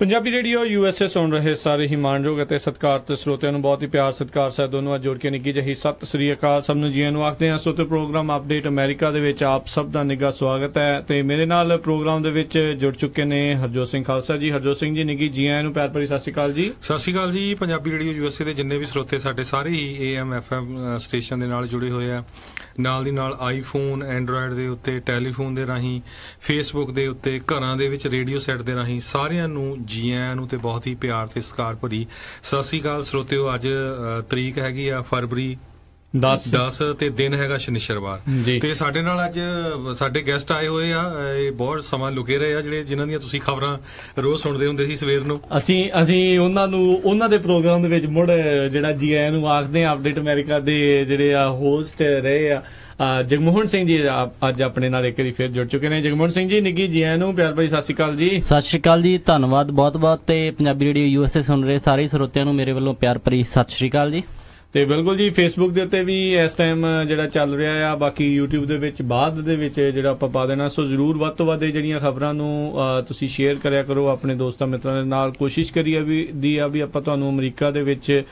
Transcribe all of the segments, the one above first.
Punjabi radio USA ਸੁਣ ਰਹੇ ਸਾਰੇ ਹੀ ਮਾਣਯੋਗ ਅਤੇ ਸਤਿਕਾਰਤ ਸਰੋਤਿਆਂ ਨੂੰ ਬਹੁਤ ਹੀ ਪਿਆਰ ਸਤਿਕਾਰ ਸਾਹਿਬ ਦੋਨੋਂ ਅੱਜ ਜੋੜ ਕੇ ਨਿੱਘੀ ਜਿਹੀ ਸਤਿ ਸ੍ਰੀ ਅਕਾਲ ਸਭ ਨੂੰ ਜੀਆਂ ਨੂੰ ਆਖਦੇ ਹਾਂ। ਸੋਤੇ ਪ੍ਰੋਗਰਾਮ ਅਪਡੇਟ ਅਮਰੀਕਾ ਦੇ ਵਿੱਚ ਆਪ ਸਭ ਦਾ ਨਿੱਘਾ ਸਵਾਗਤ ਹੈ ਤੇ ਮੇਰੇ ਨਾਲ ਪ੍ਰੋਗਰਾਮ ਦੇ ਵਿੱਚ ਜੁੜ ਚੁੱਕੇ ਨੇ ਹਰਜੋਤ ਸਿੰਘ ਖਾਲਸਾ ਜੀ। ਹਰਜੋਤ ਸਿੰਘ ਜੀ ਨਿੱਘੀ ਜੀਆਂ ਨੂੰ ਪਿਆਰ ਭਰੀ ਸਤਿ ਸ੍ਰੀ ਅਕਾਲ ਜੀ। ਸਤਿ ਸ੍ਰੀ ਅਕਾਲ ਜੀ। ਪੰਜਾਬੀ ਰੇਡੀਓ USA ਦੇ ਜਿੰਨੇ ਵੀ ਸਰੋਤੇ ਸਾਡੇ ਸਾਰੇ ਹੀ AM FM ਸਟੇਸ਼ਨ ਦੇ ਨਾਲ ਜੁੜੇ ਹੋਏ ਆ, ਨਾਲ ਦੀ ਨਾਲ ਆਈਫੋਨ ਐਂਡਰੋਇਡ ਦੇ ਉੱਤੇ, ਟੈਲੀਫੋਨ ਦੇ ਰਾਹੀਂ, ਫੇਸਬੁੱਕ ਦੇ ਉੱਤੇ, ਘਰਾਂ ਦੇ ਵਿੱਚ ਰੇਡੀਓ ਸੈੱਟ ਦੇ ਰਾਹੀਂ ਸਾਰਿਆਂ ਨੂੰ ਜੀ ਆਇਆਂ ਨੂੰ ਤੇ ਬਹੁਤ ਹੀ ਪਿਆਰ ਤੇ ਸਤਿਕਾਰ ਭਰੀ ਸਤਿ ਸ੍ਰੀ ਅਕਾਲ ਸਰੋਤਿਓ। ਅੱਜ ਤਰੀਕ ਹੈਗੀ ਆ ਫਰਵਰੀ 10 ਤੇ ਦਿਨ ਹੈਗਾ ਸ਼ਨੀਚਰਵਾਰ ਤੇ ਸਾਡੇ ਨਾਲ ਅੱਜ ਸਾਡੇ ਗੈਸਟ ਆਏ ਹੋਏ ਆ। ਇਹ ਬਹੁਤ ਸਮਾਂ ਲੁਕੇ ਰਹੇ ਆ ਜਿਨ੍ਹਾਂ ਦੀਆਂ ਤੁਸੀਂ ਖਬਰਾਂ ਰੋਜ਼ ਸੁਣਦੇ ਹੁੰਦੇ ਸੀ ਸਵੇਰ ਨੂੰ। ਅਸੀਂ ਉਹਨਾਂ ਦੇ ਪ੍ਰੋਗਰਾਮ ਦੇ ਵਿੱਚ ਮੁੜ ਜਿਹੜਾ ਜੀ ਆਇਆਂ ਨੂੰ ਆਖਦੇ ਆ। ਅਪਡੇਟ ਅਮਰੀਕਾ ਦੇ ਜਿਹੜੇ ਆ ਹੋਸਟ ਰਹੇ ਆ ਜਗਮੋਹਨ ਸਿੰਘ ਜੀ ਅੱਜ ਆਪਣੇ ਨਾਲ ਇੱਕ ਵਾਰੀ ਫਿਰ ਜੁੜ ਚੁੱਕੇ ਨੇ। ਜਗਮੋਹਨ ਸਿੰਘ ਜੀ ਨਿੱਘੀ ਜੀ ਆਇਆਂ ਨੂੰ ਪਿਆਰ ਭਰੀ ਸਤਿ ਸ਼੍ਰੀ ਅਕਾਲ ਜੀ। ਸਤਿ ਸ਼੍ਰੀ ਅਕਾਲ ਜੀ, ਧੰਨਵਾਦ ਬਹੁਤ ਬਹੁਤ। ਤੇ ਪੰਜਾਬੀ ਰੇਡੀਓ USA ਸੁਣ ਰਹੇ ਸਾਰੇ ਸਰੋਤਿਆਂ ਨੂੰ ਮੇਰੇ ਵੱਲੋਂ ਪਿਆਰ ਭਰੀ ਸਤਿ ਸ਼੍ਰੀ ਅਕਾਲ ਜੀ। ਤੇ ਬਿਲਕੁਲ ਜੀ, ਫੇਸਬੁੱਕ ਦੇ ਉੱਤੇ ਵੀ ਇਸ ਟਾਈਮ ਜਿਹੜਾ ਚੱਲ ਰਿਹਾ ਆ, ਬਾਕੀ YouTube ਦੇ ਵਿੱਚ ਬਾਅਦ ਦੇ ਵਿੱਚ ਜਿਹੜਾ ਆਪਾਂ ਪਾ ਦੇਣਾ। ਸੋ ਜ਼ਰੂਰ ਵੱਧ ਤੋਂ ਵੱਧ ਜਿਹੜੀਆਂ ਖਬਰਾਂ ਨੂੰ ਤੁਸੀਂ ਸ਼ੇਅਰ ਕਰਿਆ ਕਰੋ ਆਪਣੇ ਦੋਸਤਾਂ ਮਿੱਤਰਾਂ ਦੇ ਨਾਲ। ਕੋਸ਼ਿਸ਼ ਕਰੀਏ ਵੀ ਆਪਾਂ ਤੁਹਾਨੂੰ ਅਮਰੀਕਾ ਦੇ ਵਿੱਚ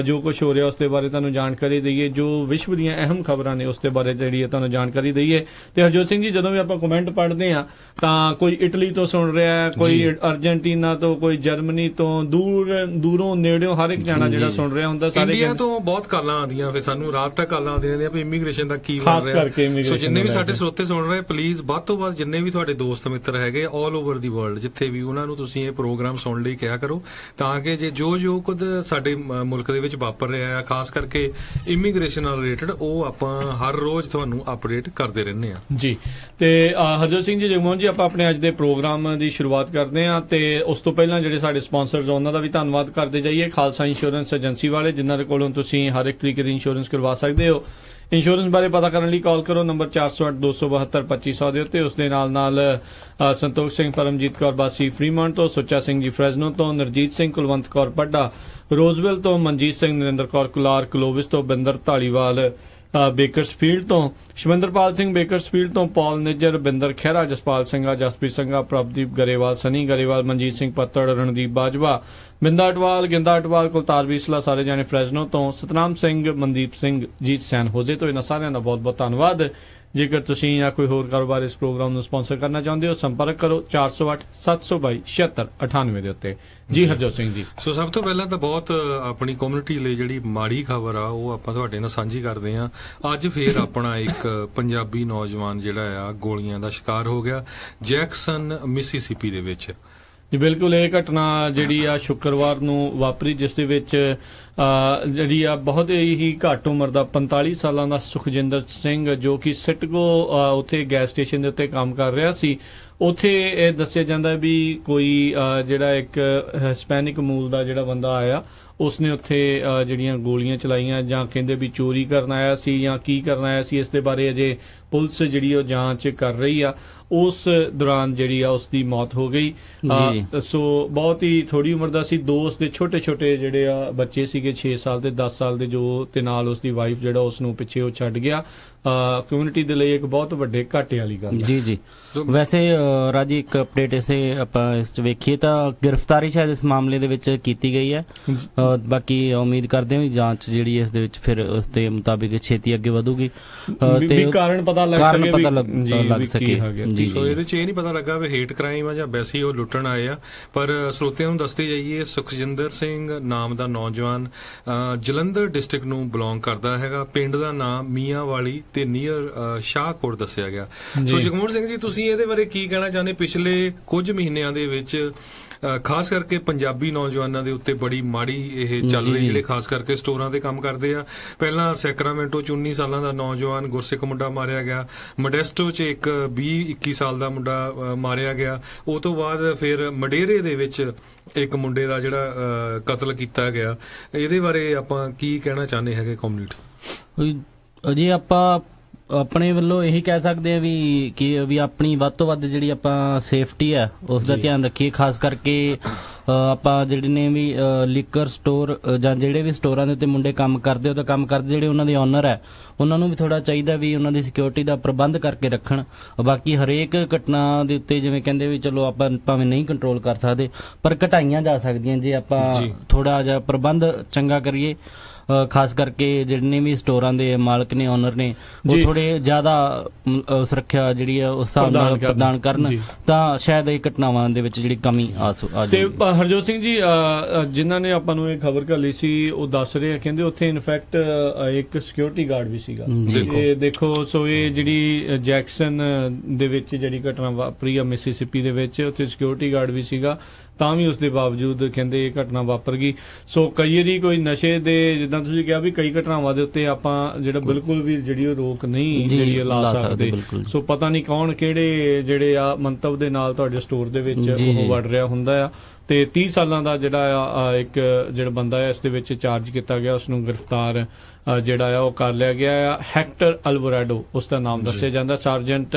ਜੋ ਕੁਝ ਹੋ ਰਿਹਾ ਉਸ ਦੇ ਬਾਰੇ ਤੁਹਾਨੂੰ ਜਾਣਕਾਰੀ ਦਈਏ, ਜੋ ਵਿਸ਼ਵ ਦੀਆਂ ਅਹਿਮ ਖਬਰਾਂ ਨੇ ਉਸ ਦੇ ਬਾਰੇ ਜਿਹੜੀ ਹੈ ਤੁਹਾਨੂੰ ਜਾਣਕਾਰੀ ਦਈਏ। ਤੇ ਹਰਜੋਤ ਸਿੰਘ ਜੀ, ਜਦੋਂ ਵੀ ਆਪਾਂ ਕਮੈਂਟ ਪੜ੍ਹਦੇ ਹਾਂ ਤਾਂ ਕੋਈ ਇਟਲੀ ਤੋਂ ਸੁਣ ਰਿਹਾ, ਕੋਈ ਅਰਜਨਟੀਨਾ ਤੋਂ, ਕੋਈ ਜਰਮਨੀ ਤੋਂ, ਦੂਰੋਂ ਨੇੜਿਓਂ ਹਰ ਇੱਕ ਜਾਣਾ ਜਿਹੜਾ ਸੁਣ ਰਿਹਾ ਹੁੰਦਾ। ਸਾਰੇ ਇੰਡੀਆ ਤੋਂ ਬਹੁਤ ਕਾਲਾਂ ਆਉਂਦੀਆਂ, ਫਿਰ ਸਾਨੂੰ ਰਾਤ ਤੱਕ ਕਾਲਾਂ ਆਉਂਦੀਆਂ ਰਹਿੰਦੀਆਂ ਵੀ ਇਮੀਗ੍ਰੇਸ਼ਨ ਦਾ ਕੀ ਬਣ ਰਿਹਾ। ਸੋ ਜਿੰਨੇ ਵੀ ਸਾਡੇ ਸਰੋਤੇ ਸੁਣ ਰਹੇ, ਪਲੀਜ਼ ਵੱਧ ਤੋਂ ਵੱਧ ਜਿੰਨੇ ਵੀ ਤੁਹਾਡੇ ਦੋਸਤ ਮਿੱਤਰ ਹੈਗੇ ਆਲ ਓਵਰ ਦੀ ਵਰਲਡ ਜਿੱਥੇ ਵੀ, ਉਹਨਾਂ ਨੂੰ ਤੁਸੀਂ ਇਹ ਪ੍ਰੋਗਰਾਮ ਸੁਣਨ ਲਈ ਕਿਹਾ ਕਰੋ, ਤਾਂ ਕਿ ਜੇ ਜੋ ਕੁਝ ਸਾਡੇ ਮੁਲਕ ਦੇ ਵਿੱਚ ਵਾਪਰ ਰਿਹਾ ਆ, ਖਾਸ ਕਰਕੇ ਇਮੀਗ੍ਰੇਸ਼ਨ ਨਾਲ ਰਿਲੇਟਡ, ਉਹ ਆਪਾਂ ਹਰ ਰੋਜ਼ ਤੁਹਾਨੂੰ ਅਪਡੇਟ ਕਰਦੇ ਰਹਿੰਦੇ ਆ ਜੀ। ਤੇ ਹਰਜੋਤ ਸਿੰਘ ਜੀ, ਜਗਮੋਹਨ ਜੀ, ਆਪਾਂ ਆਪਣੇ ਅੱਜ ਦੇ ਪ੍ਰੋਗਰਾਮ ਦੀ ਸ਼ੁਰੂਆਤ ਕਰਦੇ ਹਾਂ ਤੇ ਉਸ ਤੋਂ ਪਹਿਲਾਂ ਜਿਹੜੇ ਸਾਡੇ ਸਪਾਂਸਰਸ ਉਹਨਾਂ ਦਾ ਵੀ ਧੰਨਵਾਦ ਕਰਦੇ ਜਾਈਏ। ਖਾਲਸਾ ਇੰਸ਼ੋਰੈਂਸ ਏਜੰਸੀ ਵਾਲੇ, ਜਿਨ੍ਹਾਂ ਦੇ ਕੋਲੋਂ ਤੁਸੀਂ ਹਰ ਇੱਕ ਤਰੀਕੇ ਦੀ ਇੰਸ਼ੋਰੈਂਸ ਕਰਵਾ ਸਕਦੇ ਹੋ। ਇੰਸ਼ੋਰੈਂਸ ਬਾਰੇ ਪਤਾ ਕਰਨ ਲਈ ਕਾਲ ਕਰੋ ਨੰਬਰ 408-272-2500 ਦੇ ਉੱਤੇ। ਉਸ ਦੇ ਨਾਲ ਸੰਤੋਖ ਸਿੰਘ, ਪਰਮਜੀਤ ਕੌਰ ਬਾਸੀ ਫਰੀਮੌਂਟ ਤੋਂ, ਸੁੱਚਾ ਸਿੰਘ ਜੀ ਫਰੈਜ਼ਨੋ ਤੋਂ, ਨਰਜੀਤ ਸਿੰਘ, ਕੁਲਵੰਤ ਕੌਰ ਪੱਡਾ ਰੋਜ਼ਵਿਲ ਤੋਂ, ਮਨਜੀਤ ਸਿੰਘ, ਨਰਿੰਦਰ ਕੌਰ ਕੁਲਾਰ ਕਲੋਵਿਸ ਤੋਂ, ਬਿੰਦਰ ਢਾਲੀਵਾਲ ਬੇਕਰਸਫੀਲਡ ਤੋਂ, ਸ਼ਮਿੰਦਰਪਾਲ ਸਿੰਘ ਬੇਕਰਸਫੀਲਡ ਤੋਂ, ਪੌਲ ਨਿੱਜਰ, ਬਿੰਦਰ ਖਹਿਰਾ, ਜਸਪਾਲ ਸਿੰਘਾ, ਜਸਪ੍ਰੀਤ ਸਿੰਘਾ, ਪ੍ਰਭਦੀਪ ਗਰੇਵਾਲ, ਸਨੀ ਗਰੇਵਾਲ, ਮਨਜੀਤ ਸਿੰਘ ਪੱਤੜ, ਰਣਦੀਪ ਬਾਜਵਾ, ਬਿੰਦਾ ਅਟਵਾਲ, ਗਿੰਦਾ ਅਟਵਾਲ, ਕੁਲਤਾਰ ਵੀਸਲਾ, ਸਾਰੇ ਜਾਣੇ ਫਰੈਜ਼ਨੋ ਤੋਂ, ਸਤਨਾਮ ਸਿੰਘ, ਮਨਦੀਪ ਸਿੰਘ, ਜੀਤ ਸੈਨ ਹੋਜ਼ੇ ਤੋਂ। ਇਹਨਾਂ ਸਾਰਿਆਂ ਦਾ ਬਹੁਤ ਬਹੁਤ ਧੰਨਵਾਦ। ਜੇਕਰ ਤੁਸੀਂ ਜਾਂ ਕੋਈ ਹੋਰ ਕਾਰੋਬਾਰ ਇਸ ਪ੍ਰੋਗਰਾਮ ਨੂੰ ਸਪਾਂਸਰ ਕਰਨਾ ਚਾਹੁੰਦੇ ਹੋ, ਸੰਪਰਕ ਕਰੋ 408-722-7698 ਦੇ ਉੱਤੇ। ਜੀ ਹਰਜੋਤ ਸਿੰਘ ਜੀ, ਸੋ ਸਭ ਤੋਂ ਪਹਿਲਾਂ ਤਾਂ ਬਹੁਤ ਆਪਣੀ ਕਮਿਊਨਿਟੀ ਲਈ ਜਿਹੜੀ ਮਾੜੀ ਖਬਰ ਆ ਉਹ ਆਪਾਂ ਤੁਹਾਡੇ ਨਾਲ ਸਾਂਝੀ ਕਰਦੇ ਹਾਂ। ਅੱਜ ਫੇਰ ਆਪਣਾ ਇੱਕ ਪੰਜਾਬੀ ਨੌਜਵਾਨ ਜਿਹੜਾ ਆ ਗੋਲੀਆਂ ਦਾ ਸ਼ਿਕਾਰ ਹੋ ਗਿਆ ਜੈਕਸਨ, ਮਿਸੀਸਿਪੀ ਦੇ ਵਿੱਚ। ਬਿਲਕੁਲ, ਇਹ ਘਟਨਾ ਜਿਹੜੀ ਆ ਸ਼ੁੱਕਰਵਾਰ ਨੂੰ ਵਾਪਰੀ, ਜਿਸ ਦੇ ਵਿੱਚ ਜਿਹੜੀ ਆ ਬਹੁਤ ਹੀ ਘੱਟ ਉਮਰ ਦਾ 45 ਸਾਲਾਂ ਦਾ ਸੁਖਜਿੰਦਰ ਸਿੰਘ, ਜੋ ਕਿ ਸਿਟਕੋ ਉੱਥੇ ਗੈਸ ਸਟੇਸ਼ਨ ਦੇ ਉੱਤੇ ਕੰਮ ਕਰ ਰਿਹਾ ਸੀ, ਉੱਥੇ ਇਹ ਦੱਸਿਆ ਜਾਂਦਾ ਵੀ ਕੋਈ ਜਿਹੜਾ ਇੱਕ ਹਿਸਪੈਨਿਕ ਮੂਲ ਦਾ ਜਿਹੜਾ ਬੰਦਾ ਆਇਆ, ਉਸਨੇ ਉੱਥੇ ਜਿਹੜੀਆਂ ਗੋਲੀਆਂ ਚਲਾਈਆਂ, ਜਾਂ ਕਹਿੰਦੇ ਵੀ ਚੋਰੀ ਕਰਨ ਆਇਆ ਸੀ ਜਾਂ ਕੀ ਕਰਨ ਆਇਆ ਸੀ, ਇਸ ਦੇ ਬਾਰੇ ਅਜੇ ਪੁਲਿਸ ਜਿਹੜੀ ਉਹ ਜਾਂਚ ਕਰ ਰਹੀ ਆ। ਉਸ ਦੌਰਾਨ ਜਿਹੜੀ ਆ ਉਸ ਦੀ ਮੌਤ ਹੋ ਗਈ। ਸੋ ਬਹੁਤ ਹੀ ਥੋੜੀ ਉਮਰ ਦਾ ਸੀ। ਦੋ ਉਸ ਦੇ ਛੋਟੇ ਛੋਟੇ ਜਿਹੜੇ ਆ ਬੱਚੇ ਸੀਗੇ, 6 ਸਾਲ ਤੇ 10 ਸਾਲ ਦੇ, ਜੋ ਤੇ ਨਾਲ ਉਸ ਦੀ ਵਾਈਫ ਜਿਹੜਾ ਉਸ ਨੂੰ ਪਿੱਛੇ ਉਹ ਛੱਡ ਗਿਆ। ਕਮਿਊਨਿਟੀ ਦੇ ਲਈ ਇੱਕ ਬਹੁਤ ਵੱਡੇ ਘਾਟੇ ਵਾਲੀ ਗੱਲ ਜੀ। ਜੀ ਵੈਸੇ ਰਾਜੀ ਇੱਕ ਅਪਡੇਟ ਇਸੇ ਆਪਾਂ ਇਸ 'ਚ ਵੇਖੀਏ ਤਾਂ ਗ੍ਰਿਫਤਾਰੀ ਸ਼ਾਇਦ ਇਸ ਮਾਮਲੇ ਦੇ ਵਿੱਚ ਕੀਤੀ ਗਈ ਹੈ। ਬਾਕੀ ਉਮੀਦ ਕਰਦੇ ਹਾਂ ਜਾਂਚ ਜਿਹੜੀ ਇਸ ਦੇ ਵਿੱਚ ਫਿਰ ਉਸ ਦੇ ਮੁਤਾਬਿਕ ਛੇਤੀ ਅੱਗੇ ਵਧੂਗੀ ਤੇ ਕਾਰਨ ਪਤਾ ਲੱਗ ਸਕੇ। ਸੋ ਇਹਦੇ 'ਚ ਇਹ ਨਹੀਂ ਪਤਾ ਲੱਗਾ ਵੀ ਹੇਟ ਕ੍ਰਾਈਮ ਆ ਜਾਂ ਵੈਸੇ ਉਹ ਲੁੱਟਣ ਆਏ ਆ, ਪਰ ਸਰੋਤਿਆਂ ਨੂੰ ਦੱਸਦੇ ਜਾਈਏ, ਸੁਖਜਿੰਦਰ ਸਿੰਘ ਨਾਮ ਦਾ ਨੌਜਵਾਨ ਜਲੰਧਰ ਡਿਸਟ੍ਰਿਕਟ ਨੂੰ ਬਿਲੋਂਗ ਕਰਦਾ ਹੈਗਾ। ਪਿੰਡ ਦਾ ਨਾਮ ਮੀਆਂਵਾਲੀ ਤੇ ਨੀਅਰ ਸ਼ਾਹਕੋਟ ਦੱਸਿਆ ਗਿਆ। ਸੋ ਜਗਮੋਹਨ ਸਿੰਘ ਜੀ, ਤੁਸੀਂ ਇਹਦੇ ਬਾਰੇ ਕੀ ਕਹਿਣਾ ਚਾਹੁੰਦੇ? ਪਿਛਲੇ ਕੁਝ ਮਹੀਨਿਆਂ ਦੇ ਵਿੱਚ ਖਾਸ ਕਰਕੇ ਪੰਜਾਬੀ ਨੌਜਵਾਨਾਂ ਦੇ ਉੱਤੇ ਬੜੀ ਮਾੜੀ ਇਹ ਚੱਲ ਰਹੀ, ਜਿਹੜੇ ਖਾਸ ਕਰਕੇ ਸਟੋਰਾਂ ਤੇ ਕੰਮ ਕਰਦੇ ਆ। ਪਹਿਲਾਂ ਸੈਕਰਾਮੈਂਟੋ 'ਚ 19 ਸਾਲਾਂ ਦਾ ਨੌਜਵਾਨ ਗੁਰਸਿੱਖ ਮੁੰਡਾ ਮਾਰਿਆ ਗਿਆ, ਮੋਡੈਸਟੋ 'ਚ ਇੱਕ 20-21 ਸਾਲ ਦਾ ਮੁੰਡਾ ਮਾਰਿਆ ਗਿਆ। ਉਹ ਤੋਂ ਬਾਅਦ ਫਿਰ ਮਡੇਰੇ ਦੇ ਵਿੱਚ ਇੱਕ ਮੁੰਡੇ ਦਾ ਜਿਹੜਾ ਕਤਲ ਕੀਤਾ ਗਿਆ। ਇਹਦੇ ਬਾਰੇ ਆਪਾਂ ਕੀ ਕਹਿਣਾ ਚਾਹੁੰਦੇ ਹੈਗੇ ਕਮਿਊਨਿਟੀ? ਜੀ ਆਪਾਂ ਆਪਣੇ ਵੱਲੋਂ ਇਹੀ ਕਹਿ ਸਕਦੇ ਆ ਵੀ ਆਪਣੀ ਵੱਧ ਤੋਂ ਵੱਧ ਜਿਹੜੀ ਆਪਾਂ ਸੇਫਟੀ ਆ ਉਸ ਦਾ ਧਿਆਨ ਰੱਖੀਏ। ਖਾਸ ਕਰਕੇ ਆਪਾਂ ਜਿਹੜੇ ਨੇ ਵੀ ਲਿਕਰ ਸਟੋਰ ਜਾਂ ਜਿਹੜੇ ਵੀ ਸਟੋਰਾਂ ਦੇ ਉੱਤੇ ਮੁੰਡੇ ਕੰਮ ਕਰਦੇ ਉਹ ਤਾਂ ਕੰਮ ਕਰਦੇ ਜਿਹੜੇ ਉਹਨਾਂ ਦੇ ਓਨਰ ਹੈ ਉਹਨਾਂ ਨੂੰ ਵੀ ਥੋੜਾ ਚਾਹੀਦਾ ਵੀ ਉਹਨਾਂ ਦੀ ਸਿਕਿਉਰਿਟੀ ਦਾ ਪ੍ਰਬੰਧ ਕਰਕੇ ਰੱਖਣ। ਬਾਕੀ ਹਰੇਕ ਘਟਨਾ ਦੇ ਉੱਤੇ ਜਿਵੇਂ ਕਹਿੰਦੇ ਵੀ ਚਲੋ ਆਪਾਂ ਭਾਵੇਂ ਨਹੀਂ ਕੰਟਰੋਲ ਕਰ ਸਕਦੇ ਪਰ ਘਟਾਈਆਂ ਜਾ ਸਕਦੀਆਂ ਜੇ ਆਪਾਂ ਥੋੜਾ ਜਿਹਾ ਪ੍ਰਬੰਧ ਚੰਗਾ ਕਰੀਏ। ਖਾਸ ਕਰਕੇ ਜਿਹੜੇ ਵੀ ਸਟੋਰਾਂ ਦੇ ਮਾਲਕ ਨੇ ਓਨਰ ਨੇ ਉਹ ਥੋੜੇ ਜ਼ਿਆਦਾ ਸੁਰੱਖਿਆ ਜਿਹੜੀ ਹੈ ਉਸ ਹਿਸਾਬ ਨਾਲ ਪ੍ਰਦਾਨ ਕਰਨ ਤਾਂ ਸ਼ਾਇਦ ਇਹ ਘਟਨਾਵਾਂ ਦੇ ਵਿੱਚ ਜਿਹੜੀ ਕਮੀ ਆ ਤੇ ਹਰਜੋਤ ਸਿੰਘ ਜੀ ਜਿਨ੍ਹਾਂ ਨੇ ਆਪਾਂ ਨੂੰ ਇਹ ਖਬਰ ਘੱਲੀ ਸੀ ਉਹ ਦੱਸ ਰਹੇ ਆ ਕਹਿੰਦੇ ਉੱਥੇ ਇਨਫੈਕਟ ਇੱਕ ਸਿਕਿਉਰਿਟੀ ਗਾਰਡ ਵੀ ਸੀਗਾ। ਇਹ ਦੇਖੋ ਸੋ ਇਹ ਜਿਹੜੀ ਜੈਕਸਨ ਦੇ ਵਿੱਚ ਜਿਹੜੀ ਘਟਨਾ ਵਾਪਰੀ ਆ ਮਿਸੀਸਿਪੀ ਦੇ ਵਿੱਚ ਉੱਥੇ ਸਿਕਿਉਰਿਟੀ ਗਾਰਡ ਵੀ ਸੀਗਾ ਤਾਂ ਵੀ ਉਸ ਦੇ ਬਾਵਜੂਦ ਕਹਿੰਦੇ ਇਹ ਘਟਨਾ ਵਾਪਰ ਗਈ। ਸੋ ਕਈ ਵਾਰੀ ਕੋਈ ਨਸ਼ੇ ਦੇ ਜਿੱਦਾਂ ਤੁਸੀਂ ਕਿਹਾ ਵੀ ਕਈ ਘਟਨਾਵਾਂ ਦੇ ਉੱਤੇ ਆਪਾਂ ਜਿਹੜਾ ਬਿਲਕੁਲ ਵੀ ਜਿਹੜੀ ਉਹ ਰੋਕ ਨਹੀਂ ਜਿਹੜੀ ਲਾ ਸਕਦੇ। ਸੋ ਪਤਾ ਨਹੀਂ ਕੌਣ ਕਿਹੜੇ ਜਿਹੜੇ ਆ ਮੰਤਵ ਦੇ ਨਾਲ ਤੁਹਾਡੇ ਸਟੋਰ ਦੇ ਵਿੱਚ ਉਹ ਵੜ ਰਿਹਾ ਹੁੰਦਾ ਆ ਤੇ 30 ਸਾਲਾਂ ਦਾ ਜਿਹੜਾ ਆ ਇੱਕ ਜਿਹੜਾ ਬੰਦਾ ਹੈ ਇਸ ਦੇ ਵਿੱਚ ਚਾਰਜ ਕੀਤਾ ਗਿਆ ਉਸ ਨੂੰ ਗ੍ਰਿਫਤਾਰ ਜਿਹੜਾ ਆ ਉਹ ਕਰ ਲਿਆ ਗਿਆ ਆ। ਹੈਕਟਰ ਅਲਵੋਰਾਡੋ ਉਸ ਦਾ ਨਾਮ ਦੱਸਿਆ ਜਾਂਦਾ। ਸਰਜੈਂਟ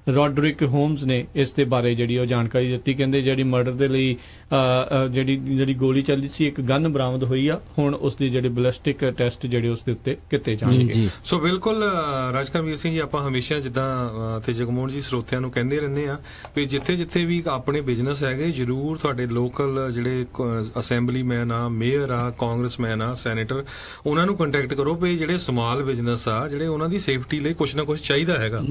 ਰੋਡਰਿਕ ਹੋਮਸ ਨੇ ਇਸ ਦੇ ਬਾਰੇ ਜਿਹੜੀ ਉਹ ਜਾਣਕਾਰੀ ਦਿੱਤੀ। ਕਹਿੰਦੇ ਜਿਹੜੀ ਮਰਡਰ ਦੇ ਲਈ ਜਿਹੜੀ ਗੋਲੀ ਚੱਲੀ ਸੀ ਇੱਕ ਗਨ ਬਰਾਮਦ ਹੋਈ ਆ। ਹੁਣ ਉਸ ਦੀ ਜਿਹੜੇ ਬੈਲਿਸਟਿਕ ਟੈਸਟ ਜਿਹੜੇ ਉਸ ਦੇ ਉੱਤੇ ਕੀਤੇ ਜਾਣਗੇ। ਸੋ ਬਿਲਕੁਲ ਰਾਜਕਰਮਵੀਰ ਸਿੰਘ ਜੀ ਆਪਾਂ ਹਮੇਸ਼ਾ ਜਿੱਦਾਂ ਤੇ ਜਗਮੋਹਨ ਜੀ ਸਰੋਤਿਆਂ ਨੂੰ ਕਹਿੰਦੇ ਰਹਿੰਦੇ ਆ ਵੀ ਜਿੱਥੇ ਵੀ ਆਪਣੇ ਬਿਜ਼ਨਸ ਹੈਗੇ ਜ਼ਰੂਰ ਤੁਹਾਡੇ ਲੋਕਲ ਜਿਹੜੇ ਅਸੈਂਬਲੀਮੈਨ ਆ, ਮੇਅਰ ਆ, ਕਾਂਗਰਸਮੈਨ ਆ, ਸੈਨੇਟਰ ਉਹਨਾਂ ਨੂੰ ਕੰਟੈਕਟ ਕਰੋ ਵੀ ਜਿਹੜੇ ਸਮਾਲ ਬਿਜ਼ਨਸ ਆ ਜਿਹੜੇ ਉਹਨਾਂ ਦੀ ਸੇਫਟੀ ਲਈ ਕੁਛ ਨਾ ਕੁਛ ਚਾਹੀਦਾ ਹੈਗਾ।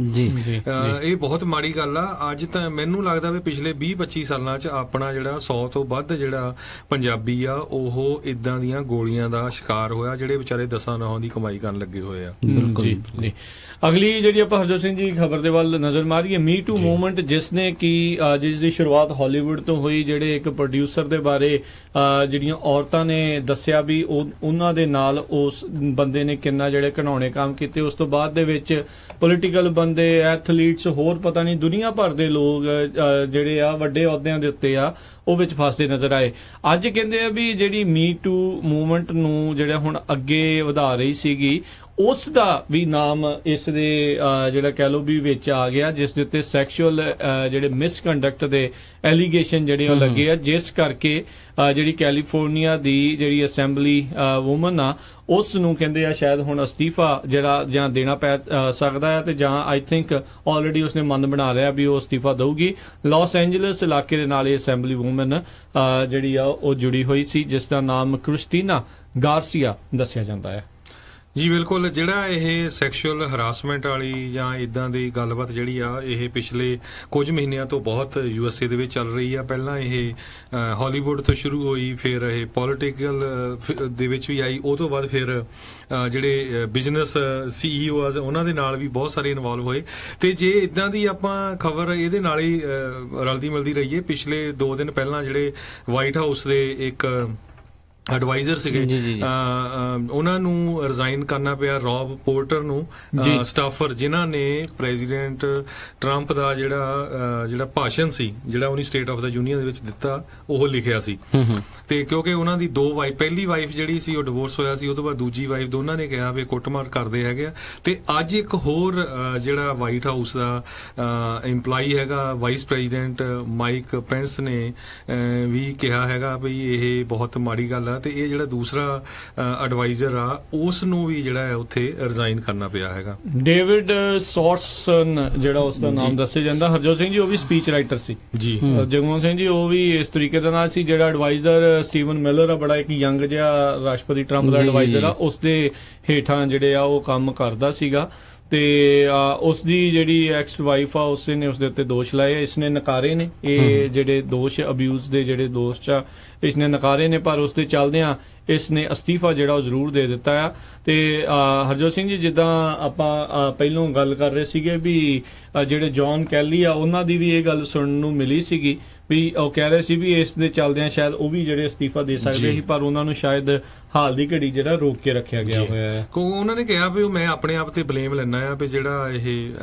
ਇਹ ਬਹੁਤ ਮਾੜੀ ਗੱਲ ਆ। ਅੱਜ ਤਾਂ ਮੈਨੂੰ ਲੱਗਦਾ ਵੀ ਪਿਛਲੇ 20-25 ਸਾਲਾਂ 'ਚ ਆਪਣਾ ਜਿਹੜਾ 100 ਤੋਂ ਵੱਧ ਜਿਹੜਾ ਪੰਜਾਬੀ ਆ ਉਹ ਇਦਾਂ ਦੀਆਂ ਗੋਲੀਆਂ ਦਾ ਸ਼ਿਕਾਰ ਹੋਇਆ ਜਿਹੜੇ ਵਿਚਾਰੇ 10-9 ਦੀ ਕਮਾਈ ਕਰਨ ਲੱਗੇ ਹੋਏ ਆ। ਬਿਲਕੁਲ। ਅਗਲੀ ਜਿਹੜੀ ਆਪਾਂ ਹਰਜੋਤ ਸਿੰਘ ਜੀ ਖਬਰ ਦੇ ਵੱਲ ਨਜ਼ਰ ਮਾਰੀਏ ਮੀ ਟੂ ਮੂਵਮੈਂਟ ਜਿਸ ਦੀ ਸ਼ੁਰੂਆਤ ਹਾਲੀਵੁੱਡ ਤੋਂ ਹੋਈ। ਜਿਹੜੇ ਇੱਕ ਪ੍ਰੋਡਿਊਸਰ ਦੇ ਬਾਰੇ ਜਿਹੜੀਆਂ ਔਰਤਾਂ ਨੇ ਦੱਸਿਆ ਵੀ ਉਹਨਾਂ ਦੇ ਨਾਲ ਉਸ ਬੰਦੇ ਨੇ ਕਿੰਨਾ ਜਿਹੜੇ ਘਿਨਾਉਣੇ ਕੰਮ ਕੀਤੇ। ਉਸ ਤੋਂ ਬਾਅਦ ਦੇ ਵਿੱਚ ਪੋਲੀਟੀਕਲ ਬੰਦੇ, ਐਥਲੀਟਸ, ਹੋਰ ਪਤਾ ਨਹੀਂ ਦੁਨੀਆ ਭਰ ਦੇ ਲੋਕ ਜਿਹੜੇ ਆ ਵੱਡੇ ਅਹੁਦਿਆਂ ਦੇ ਉੱਤੇ ਆ ਉਹ ਵਿੱਚ ਫਸਦੇ ਨਜ਼ਰ ਆਏ। ਅੱਜ ਕਹਿੰਦੇ ਆ ਵੀ ਜਿਹੜੀ ਮੀ ਟੂ ਮੂਵਮੈਂਟ ਨੂੰ ਜਿਹੜਾ ਹੁਣ ਅੱਗੇ ਵਧਾ ਰਹੀ ਸੀਗੀ ਉਸ ਦਾ ਵੀ ਨਾਮ ਇਸ ਦੇ ਜਿਹੜਾ ਕਹਿ ਲਓ ਵੀ ਵਿੱਚ ਆ ਗਿਆ ਜਿਸ ਦੇ ਉੱਤੇ ਸੈਕਸ਼ੂਅਲ ਜਿਹੜੇ ਮਿਸਕੰਡਕਟ ਦੇ ਐਲੀਗੇਸ਼ਨ ਜਿਹੜੇ ਉਹ ਲੱਗੇ ਆ ਜਿਸ ਕਰਕੇ ਜਿਹੜੀ ਕੈਲੀਫੋਰਨੀਆ ਦੀ ਜਿਹੜੀ ਅਸੈਂਬਲੀ ਵੂਮਨ ਆ ਉਸ ਨੂੰ ਕਹਿੰਦੇ ਆ ਸ਼ਾਇਦ ਹੁਣ ਅਸਤੀਫਾ ਜਿਹੜਾ ਜਾਂ ਦੇਣਾ ਪੈ ਸਕਦਾ ਹੈ ਤੇ ਜਾਂ ਆਈ ਥਿੰਕ ਆਲਰੇਡੀ ਉਸਨੇ ਮਨ ਬਣਾ ਲਿਆ ਵੀ ਉਹ ਅਸਤੀਫਾ ਦਊਗੀ। ਲਾਸ ਐਂਜਲਸ ਇਲਾਕੇ ਦੇ ਨਾਲ ਇਹ ਅਸੈਂਬਲੀ ਵੂਮਨ ਜਿਹੜੀ ਆ ਉਹ ਜੁੜੀ ਹੋਈ ਸੀ ਜਿਸ ਦਾ ਨਾਮ ਕ੍ਰਿਸਟੀਨਾ ਗਾਰਸੀਆ ਦੱਸਿਆ ਜਾਂਦਾ ਹੈ। ਜੀ ਬਿਲਕੁਲ। ਜਿਹੜਾ ਇਹ ਸੈਕਸ਼ੂਅਲ ਹਰਾਸਮੈਂਟ ਵਾਲੀ ਜਾਂ ਇਦਾਂ ਦੀ ਗੱਲਬਾਤ ਜਿਹੜੀ ਆ ਇਹ ਪਿਛਲੇ ਕੁਝ ਮਹੀਨਿਆਂ ਤੋਂ ਬਹੁਤ USA ਦੇ ਵਿੱਚ ਚੱਲ ਰਹੀ ਆ। ਪਹਿਲਾਂ ਇਹ ਹਾਲੀਵੁੱਡ ਤੋਂ ਸ਼ੁਰੂ ਹੋਈ, ਫਿਰ ਇਹ ਪੋਲੀਟੀਕਲ ਦੇ ਵਿੱਚ ਵੀ ਆਈ, ਉਹ ਤੋਂ ਬਾਅਦ ਫਿਰ ਜਿਹੜੇ ਬਿਜ਼ਨਸ CEO ਆ ਉਹਨਾਂ ਦੇ ਨਾਲ ਵੀ ਬਹੁਤ ਸਾਰੇ ਇਨਵੋਲਵ ਹੋਏ। ਤੇ ਜੇ ਇਦਾਂ ਦੀ ਆਪਾਂ ਖਬਰ ਇਹਦੇ ਨਾਲ ਹੀ ਰਲਦੀ ਮਿਲਦੀ ਰਹੀਏ, ਪਿਛਲੇ 2 ਦਿਨ ਪਹਿਲਾਂ ਜਿਹੜੇ ਵਾਈਟ ਹਾਊਸ ਦੇ ਇੱਕ ਐਡਵਾਈਜ਼ਰ ਸੀਗੇ ਉਹਨਾਂ ਨੂੰ ਰਿਜ਼ਾਈਨ ਕਰਨਾ ਪਿਆ ਰੌਬ ਪੋਰਟਰ ਨੂੰ, ਸਟਾਫਰ ਜਿਨ੍ਹਾਂ ਨੇ ਪ੍ਰੈਜ਼ੀਡੈਂਟ ਟਰੰਪ ਦਾ ਜਿਹੜਾ ਭਾਸ਼ਣ ਸੀ ਜਿਹੜਾ ਉਹਨੇ ਸਟੇਟ ਆਫ ਦਾ ਯੂਨੀਅਨ ਦੇ ਵਿੱਚ ਦਿੱਤਾ ਉਹ ਲਿਖਿਆ ਸੀ। ਤੇ ਕਿਉਂਕਿ ਉਹਨਾਂ ਦੀ 2 ਵਾਈਫ, ਪਹਿਲੀ ਵਾਈਫ ਜਿਹੜੀ ਸੀ ਉਹ ਡਿਵੋਰਸ ਹੋਇਆ ਸੀ, ਉਹ ਤੋਂ ਬਾਅਦ ਦੂਜੀ ਵਾਈਫ ਦੋਨਾਂ ਨੇ ਕਿਹਾ ਵੀ ਕੁੱਟਮਾਰ ਕਰਦੇ ਹੈਗੇ ਆ। ਤੇ ਅੱਜ ਇੱਕ ਹੋਰ ਜਿਹੜਾ ਵਾਈਟ ਹਾਊਸ ਦਾ ਇੰਪਲਾਈ ਹੈਗਾ ਵਾਈਸ ਪ੍ਰੈਜ਼ੀਡੈਂਟ ਮਾਈਕ ਪੈਂਸ ਨੇ ਵੀ ਕਿਹਾ ਹੈਗਾ ਵੀ ਇਹ ਬਹੁਤ ਮਾੜੀ ਗੱਲ ਆ ਤੇ ਇਹ ਜਿਹੜਾ ਦੂਸਰਾ ਐਡਵਾਈਜ਼ਰ ਆ ਉਸ ਨੂੰ ਵੀ ਜਿਹੜਾ ਹੈ ਉੱਥੇ ਰਿਜ਼ਾਈਨ ਕਰਨਾ ਪਿਆ ਹੈਗਾ। ਡੇਵਿਡ ਸੌਰਸਨ ਜਿਹੜਾ ਉਸ ਦਾ ਨਾਮ ਦੱਸਿਆ ਜਾਂਦਾ। ਹਰਜੋਤ ਸਿੰਘ ਜੀ ਉਹ ਵੀ ਸਪੀਚ ਰਾਈਟਰ ਸੀ ਜੀ। ਜਗਮੋਹਨ ਸਿੰਘ ਜੀ ਉਹ ਵੀ ਇਸ ਤਰੀਕੇ ਦੇ ਨਾਲ ਸੀ। ਜਿਹੜਾ ਐਡਵਾਈਜ਼ਰ ਸਟੀਵਨ ਮਿਲਰ ਆ ਬੜਾ ਇੱਕ ਯੰਗ ਜਿਹਾ ਰਾਸ਼ਟਰਪਤੀ ਟਰੰਪ ਦਾ ਐਡਵਾਈਜ਼ਰ ਆ ਉਸ ਦੇ ਹੇਠਾਂ ਜਿਹੜੇ ਆ ਉਹ ਕੰਮ ਕਰਦਾ ਸੀਗਾ। ਤੇ ਉਸ ਦੀ ਜਿਹੜੀ ਐਕਸ ਵਾਈਫ ਆ ਉਸੇ ਨੇ ਉਸਦੇ ਉੱਤੇ ਦੋਸ਼ ਲਾਏ। ਇਸਨੇ ਨਕਾਰੇ ਨੇ ਇਹ ਜਿਹੜੇ ਦੋਸ਼ ਅਬਿਊਜ਼ ਦੇ ਜਿਹੜੇ ਦੋਸ਼ ਆ ਇਸਨੇ ਨਕਾਰੇ ਨੇ ਪਰ ਉਸ ਦੇ ਚੱਲਦਿਆਂ ਇਸ ਨੇ ਅਸਤੀਫਾ ਜਿਹੜਾ ਉਹ ਜ਼ਰੂਰ ਦੇ ਦਿੱਤਾ ਆ। ਤੇ ਹਰਜੋਤ ਸਿੰਘ ਜੀ ਜਿੱਦਾਂ ਆਪਾਂ ਪਹਿਲੋਂ ਗੱਲ ਕਰ ਰਹੇ ਸੀਗੇ ਵੀ ਜਿਹੜੇ ਜੌਨ ਕੈਲੀ ਆ ਉਹਨਾਂ ਦੀ ਵੀ ਇਹ ਗੱਲ ਸੁਣਨ ਨੂੰ ਮਿਲੀ ਸੀਗੀ ਵੀ ਉਹ ਕਹਿ ਰਹੇ ਸੀ ਵੀ ਇਸ ਦੇ ਚੱਲਦਿਆਂ ਸ਼ਾਇਦ ਉਹ ਵੀ ਜਿਹੜੇ ਅਸਤੀਫਾ ਦੇ ਸਕਦੇ ਸੀ ਪਰ ਉਹਨਾਂ ਨੂੰ ਸ਼ਾਇਦ ਹਾਲ ਦੀ ਘੜੀ ਜਿਹੜਾ ਰੋਕ ਕੇ ਰੱਖਿਆ ਗਿਆ ਹੋਇਆ ਹੈ। ਉਹਨਾਂ ਨੇ ਕਿਹਾ ਵੀ ਮੈਂ ਆਪਣੇ ਆਪ ਤੇ ਬਲੇਮ ਲੈਣਾ ਆ ਵੀ ਜਿਹੜਾ ਇਹ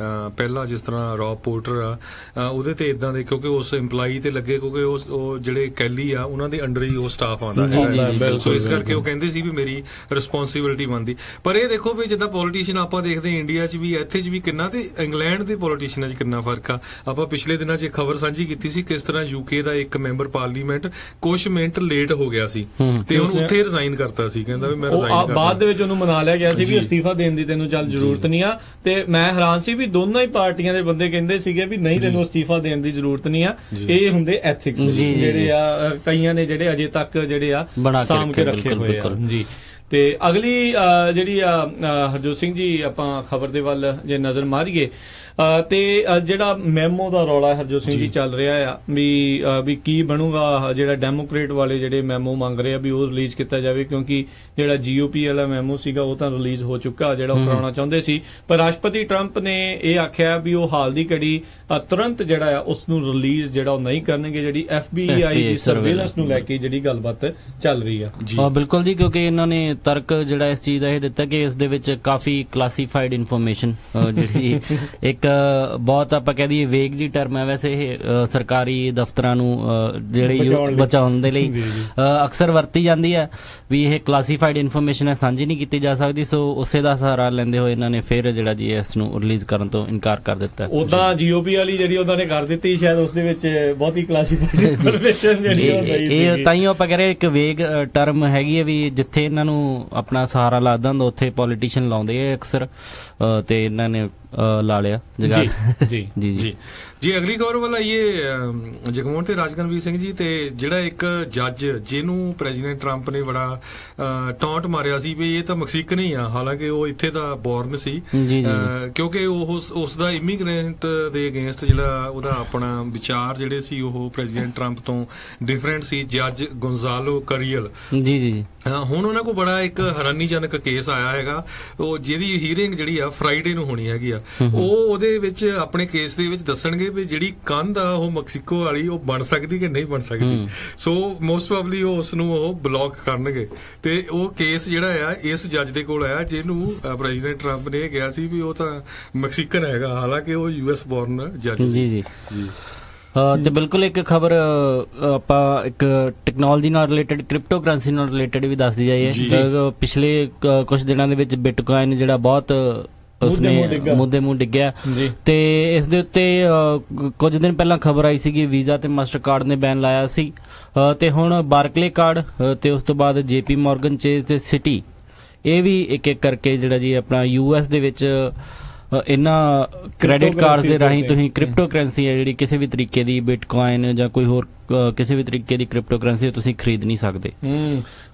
ਪਹਿਲਾਂ ਜਿਸ ਤਰ੍ਹਾਂ ਰੌਬ ਪੋਰਟਰ ਆ ਉਹਦੇ ਤੇ ਇਦਾਂ ਦੇ ਕਿਉਂਕਿ ਉਸ EMPLOYEE ਤੇ ਲੱਗੇ ਕਿਉਂਕਿ ਉਹ ਜਿਹੜੇ ਕੈਲੀ ਆ ਉਹਨਾਂ ਦੇ ਅੰਡਰ ਹੀ ਉਹ ਸਟਾਫ ਆਉਂਦਾ ਹੈ। ਸੋ ਇਸ ਕਰਕੇ ਉਹ ਕਹਿੰਦੇ ਸੀ ਵੀ ਮੇਰੀ ਰਿਸਪੌਂਸਿਬਿਲਿਟੀ ਬਣਦੀ। ਪਰ ਇਹ ਦੇਖੋ ਵੀ ਜਿੱਦਾਂ ਪੋਲੀਟੀਸ਼ੀਅਨ ਆਪਾਂ ਦੇਖਦੇ ਇੰਡੀਆ 'ਚ ਵੀ, ਇੱਥੇ 'ਚ ਵੀ ਕਿੰਨਾ, ਤੇ ਇੰਗਲੈਂਡ ਦੇ ਪੋਲੀਟੀਸ਼ੀਅਨਾਂ 'ਚ ਕਿੰਨਾ ਫਰਕ ਆ। ਆਪਾਂ ਪਿਛਲੇ ਦਿਨਾਂ 'ਚ ਇੱਕ ਖਬਰ ਸਾਂਝੀ ਕੀਤੀ ਸੀ ਕਿਸ ਤਰ੍ਹਾਂ ਯੂਕੇ ਦਾ ਇੱਕ ਮੈਂਬਰ ਪਾਰਲੀਮੈਂਟ ਕੁਝ ਮਿੰਟ ਲੇਟ ਹੋ ਗਿਆ ਸੀ ਤੇ ਉਹਨੂੰ ਉੱਥੇ ਰਿਜ਼ਾਈਨ ਕਰਤਾ ਸੀ, ਕਹਿੰਦਾ ਵੀ ਮੈਂ ਰਿਜ਼ਾਈਨ ਕਰਦਾ। ਬਾਅਦ ਦੇ ਵਿੱਚ ਉਹਨੂੰ ਮਨਾ ਲਿਆ ਗਿਆ ਸੀ ਵੀ ਅਸਤੀਫਾ ਦੇਣ ਦੀ ਤੈਨੂੰ ਚੱਲ ਜ਼ਰੂਰਤ ਨਹੀਂ ਆ। ਤੇ ਮੈਂ ਹੈਰਾਨ ਸੀ ਵੀ ਦੋਨੋਂ ਹੀ ਪਾਰਟੀਆਂ ਦੇ ਬੰਦੇ ਕਹਿੰਦੇ ਸੀਗੇ ਵੀ ਨਹੀਂ ਤੈਨੂੰ ਅਸਤੀਫਾ ਦੇਣ ਦੀ ਜ਼ਰੂਰਤ ਨਹੀਂ ਆ। ਇਹ ਹੁੰਦੇ ਐਥਿਕਸ ਜਿਹੜੇ ਆ ਕਈਆਂ ਨੇ ਜਿਹੜੇ ਅਜੇ ਤੱਕ ਜਿਹੜੇ ਆ ਸਾਂਭ ਕੇ ਰੱਖੇ ਹੋਏ ਆ ਜੀ। ਤੇ ਅਗਲੀ ਜਿਹੜੀ ਹਰਜੋਤ ਸਿੰਘ ਜੀ ਆਪਾਂ ਖਬਰ ਦੇ ਵੱਲ ਜੇ ਨਜ਼ਰ ਮਾਰੀਏ ਤੇ ਜਿਹੜਾ ਮੈਮੋ ਦਾ ਰੌਲਾ ਹਰਜੋਤ ਸਿੰਘ ਜੀ ਚੱਲ ਰਿਹਾ ਆ ਵੀ ਕੀ ਬਣੂਗਾ, ਜਿਹੜਾ ਡੈਮੋਕ੍ਰੇਟ ਵਾਲੇ ਜਿਹੜੇ ਮੈਮੋ ਮੰਗ ਰਹੇ ਆ ਵੀ ਉਹ ਰਿਲੀਜ਼ ਕੀਤਾ ਜਾਵੇ, ਕਿਉਂਕਿ ਜਿਹੜਾ GOP ਵਾਲਾ ਮੈਮੋ ਸੀਗਾ ਉਹ ਤਾਂ ਰਿਲੀਜ਼ ਹੋ ਚੁੱਕਾ ਜਿਹੜਾ ਉਹ ਕਰਾਉਣਾ ਚਾਹੁੰਦੇ ਸੀ। ਪਰ ਰਾਸ਼ਟਰਪਤੀ ਟਰੰਪ ਨੇ ਇਹ ਆਖਿਆ ਵੀ ਉਹ ਹਾਲ ਦੀ ਘੜੀ ਤੁਰੰਤ ਜਿਹੜਾ ਆ ਉਸ ਨੂੰ ਰਿਲੀਜ਼ ਜਿਹੜਾ ਉਹ ਨਹੀਂ ਕਰਨਗੇ, ਜਿਹੜੀ FBI ਦੀ ਸਰਵੇਲੈਂਸ ਨੂੰ ਲੈ ਕੇ ਜਿਹੜੀ ਗੱਲਬਾਤ ਚੱਲ ਰਹੀ ਆ। ਬਿਲਕੁਲ ਜੀ, ਕਿਉਂਕਿ ਇਹਨਾਂ ਨੇ ਤਰਕ ਜਿਹੜਾ ਇਸ ਚੀਜ਼ ਦਾ ਇਹ ਦਿੱਤਾ ਕਿ ਇਸ ਦੇ ਵਿੱਚ ਕਾਫੀ ਕਲਾਸੀਫਾਈਡ ਇਨਫੋਰਮੇਸ਼ਨ ਜਿਹੜੀ ਇੱਕ ਬਹੁਤ ਆਪਾਂ ਕਹਿ ਦਈਏ ਵੇਗ ਜੀ ਟਰਮ ਹੈ, ਵੈਸੇ ਇਹ ਸਰਕਾਰੀ ਦਫ਼ਤਰਾਂ ਨੂੰ ਜਿਹੜੇ ਬਚਾਉਣ ਦੇ ਲਈ ਅਕਸਰ ਵਰਤੀ ਜਾਂਦੀ ਹੈ ਵੀ ਇਹ ਕਲਾਸੀਫਾਈਡ ਇਨਫੋਰਮੇਸ਼ਨ ਹੈ, ਸਾਂਝੀ ਨਹੀਂ ਕੀਤੀ ਜਾ ਸਕਦੀ। ਸੋ ਉਸੇ ਦਾ ਸਹਾਰਾ ਲੈਂਦੇ ਹੋਏ ਇਹਨਾਂ ਨੇ ਫਿਰ ਜਿਹੜਾ ਜੀ ਇਸ ਨੂੰ ਰਿਲੀਜ਼ ਕਰਨ ਤੋਂ ਇਨਕਾਰ ਕਰ ਦਿੱਤਾ। ਉਦਾਂ GOP ਵਾਲੀ ਜਿਹੜੀ ਉਹਨਾਂ ਨੇ ਕਰ ਦਿੱਤੀ, ਸ਼ਾਇਦ ਉਸ ਦੇ ਵਿੱਚ ਬਹੁਤੀ ਕਲਾਸੀਫਾਈਡ ਇਨਫੋਰਮੇਸ਼ਨ ਜਿਹੜੀ ਇਹ ਤਾਂ ਹੀ ਆਪਾਂ ਕਹਿ ਰਹੇ ਇੱਕ ਵੇਗ ਟਰਮ ਹੈਗੀ ਹੈ ਵੀ ਜਿੱਥੇ ਇਹਨਾਂ ਨੂੰ ਆਪਣਾ ਸਹਾਰਾ ਲੱਗਦਾ ਹੁੰਦਾ ਉੱਥੇ ਪੋਲੀਟੀਸ਼ੀਅਨ ਲਾਉਂਦੇ ਆ ਅਕਸਰ, ਤੇ ਇਹਨਾਂ ਨੇ ਲਾ ਲਿਆ ਜਗ੍ਹਾ। ਜੀ ਜੀ ਜੀ ਜੀ ਅਗਲੀ ਖਬਰ ਵੱਲ ਆਈਏ ਜਗਮੋਹਨ ਤੇ ਰਾਜਕਨਵੀਰ ਸਿੰਘ ਜੀ। ਤੇ ਜਿਹੜਾ ਇੱਕ ਜੱਜ ਜਿਹਨੂੰ ਪ੍ਰੈਜ਼ੀਡੈਂਟ ਟਰੰਪ ਨੇ ਬੜਾ ਟੌਂਟ ਮਾਰਿਆ ਸੀ ਵੀ ਇਹ ਤਾਂ ਮੈਕਸੀਕਨ ਹੀ ਆ, ਹਾਲਾਂਕਿ ਉਹ ਇੱਥੇ ਦਾ ਬੋਰਨ ਸੀ, ਕਿਉਂਕਿ ਉਸ ਦਾ ਇਮੀਗ੍ਰੈਂਟ ਦੇ ਅਗੇਂਸਟ ਜਿਹੜਾ ਉਹਦਾ ਆਪਣਾ ਵਿਚਾਰ ਜਿਹੜੇ ਸੀ ਉਹ ਪ੍ਰੈਜ਼ੀਡੈਂਟ ਟਰੰਪ ਤੋਂ ਡਿਫਰੈਂਟ ਸੀ। ਜੱਜ ਗੋਨਜ਼ਾਲੋ ਕਰੀਅਲ ਜੀ ਜੀ ਹੁਣ ਉਹਨਾਂ ਕੋਲ ਬੜਾ ਇੱਕ ਹੈਰਾਨੀਜਨਕ ਕੇਸ ਆਇਆ ਹੈਗਾ, ਉਹ ਜਿਹਦੀ ਹੀਅਰਿੰਗ ਜਿਹੜੀ ਆ ਫਰਾਈਡੇ ਨੂੰ ਹੋਣੀ ਹੈਗੀ ਆ। ਉਹਦੇ ਵਿੱਚ ਆਪਣੇ ਕੇਸ ਦੇ ਵਿੱਚ ਦੱਸਣਗੇ ਵੀ ਜਿਹੜੀ ਕੰਧ ਆ ਉਹ ਮੈਕਸੀਕੋ ਵਾਲੀ ਉਹ ਬਣ ਸਕਦੀ ਕਿ ਨਹੀਂ ਬਣ ਸਕਦੀ। ਸੋ ਮੋਸਟ ਪ੍ਰੋਬਬਲੀ ਉਹ ਉਸ ਨੂੰ ਉਹ ਬਲੌਕ ਕਰਨਗੇ। ਤੇ ਉਹ ਕੇਸ ਜਿਹੜਾ ਆ ਇਸ ਜੱਜ ਦੇ ਕੋਲ ਆਇਆ ਜਿਹਨੂੰ ਪ੍ਰੈਜ਼ੀਡੈਂਟ ਟਰੰਪ ਨੇ ਕਿਹਾ ਸੀ ਵੀ ਉਹ ਤਾਂ ਮੈਕਸੀਕਨ ਹੈਗਾ, ਹਾਲਾਂਕਿ ਉਹ US ਬੋਰਨ ਜੱਜ ਸੀ। ਜੀ ਤੇ ਬਿਲਕੁਲ ਇੱਕ ਖਬਰ ਆਪਾਂ ਇੱਕ ਟੈਕਨੋਲੋਜੀ ਨਾਲ ਰਿਲੇਟਡ, ਕ੍ਰਿਪਟੋ ਕਰੰਸੀ ਨਾਲ ਰਿਲੇਟਡ ਵੀ ਦੱਸਦੀ ਜਾਈਏ। ਪਿਛਲੇ ਕੁਝ ਦਿਨਾਂ ਦੇ ਵਿੱਚ ਬਿਟਕੋਇਨ ਜਿਹੜਾ ਬਹੁਤ ਉਸਨੇ ਮੁੱਦੇ ਮੂੰਹ ਡਿੱਗਿਆ, ਤੇ ਇਸ ਦੇ ਉੱਤੇ ਕੁਝ ਦਿਨ ਪਹਿਲਾਂ ਖਬਰ ਆਈ ਸੀਗੀ ਵੀਜ਼ਾ ਤੇ ਮਾਸਟਰ ਕਾਰਡ ਨੇ ਬੈਨ ਲਾਇਆ ਸੀ, ਤੇ ਹੁਣ ਬਾਰਕਲੇ ਕਾਰਡ ਤੇ ਉਸ ਤੋਂ ਬਾਅਦ JP ਮੋਰਗਨ ਚੇਜ਼ ਤੇ ਸਿਟੀ ਇਹ ਵੀ ਇੱਕ ਇੱਕ ਕਰਕੇ ਜਿਹੜਾ ਜੀ ਆਪਣਾ US ਦੇ ਵਿੱਚ ਇਹਨਾਂ ਕ੍ਰੈਡਿਟ ਕਾਰਡ ਦੇ ਰਾਹੀਂ ਤੁਸੀਂ ਕ੍ਰਿਪਟੋ ਕਰੰਸੀ ਹੈ ਜਿਹੜੀ ਕਿਸੇ ਵੀ ਤਰੀਕੇ ਦੀ ਬਿਟਕੋਇਨ ਜਾਂ ਕੋਈ ਹੋਰ ਕਿਸੇ ਵੀ ਤਰੀਕੇ ਦੀ ਕ੍ਰਿਪਟੋ ਕਰੰਸੀ ਤੁਸੀਂ ਖਰੀਦ ਨਹੀਂ ਸਕਦੇ।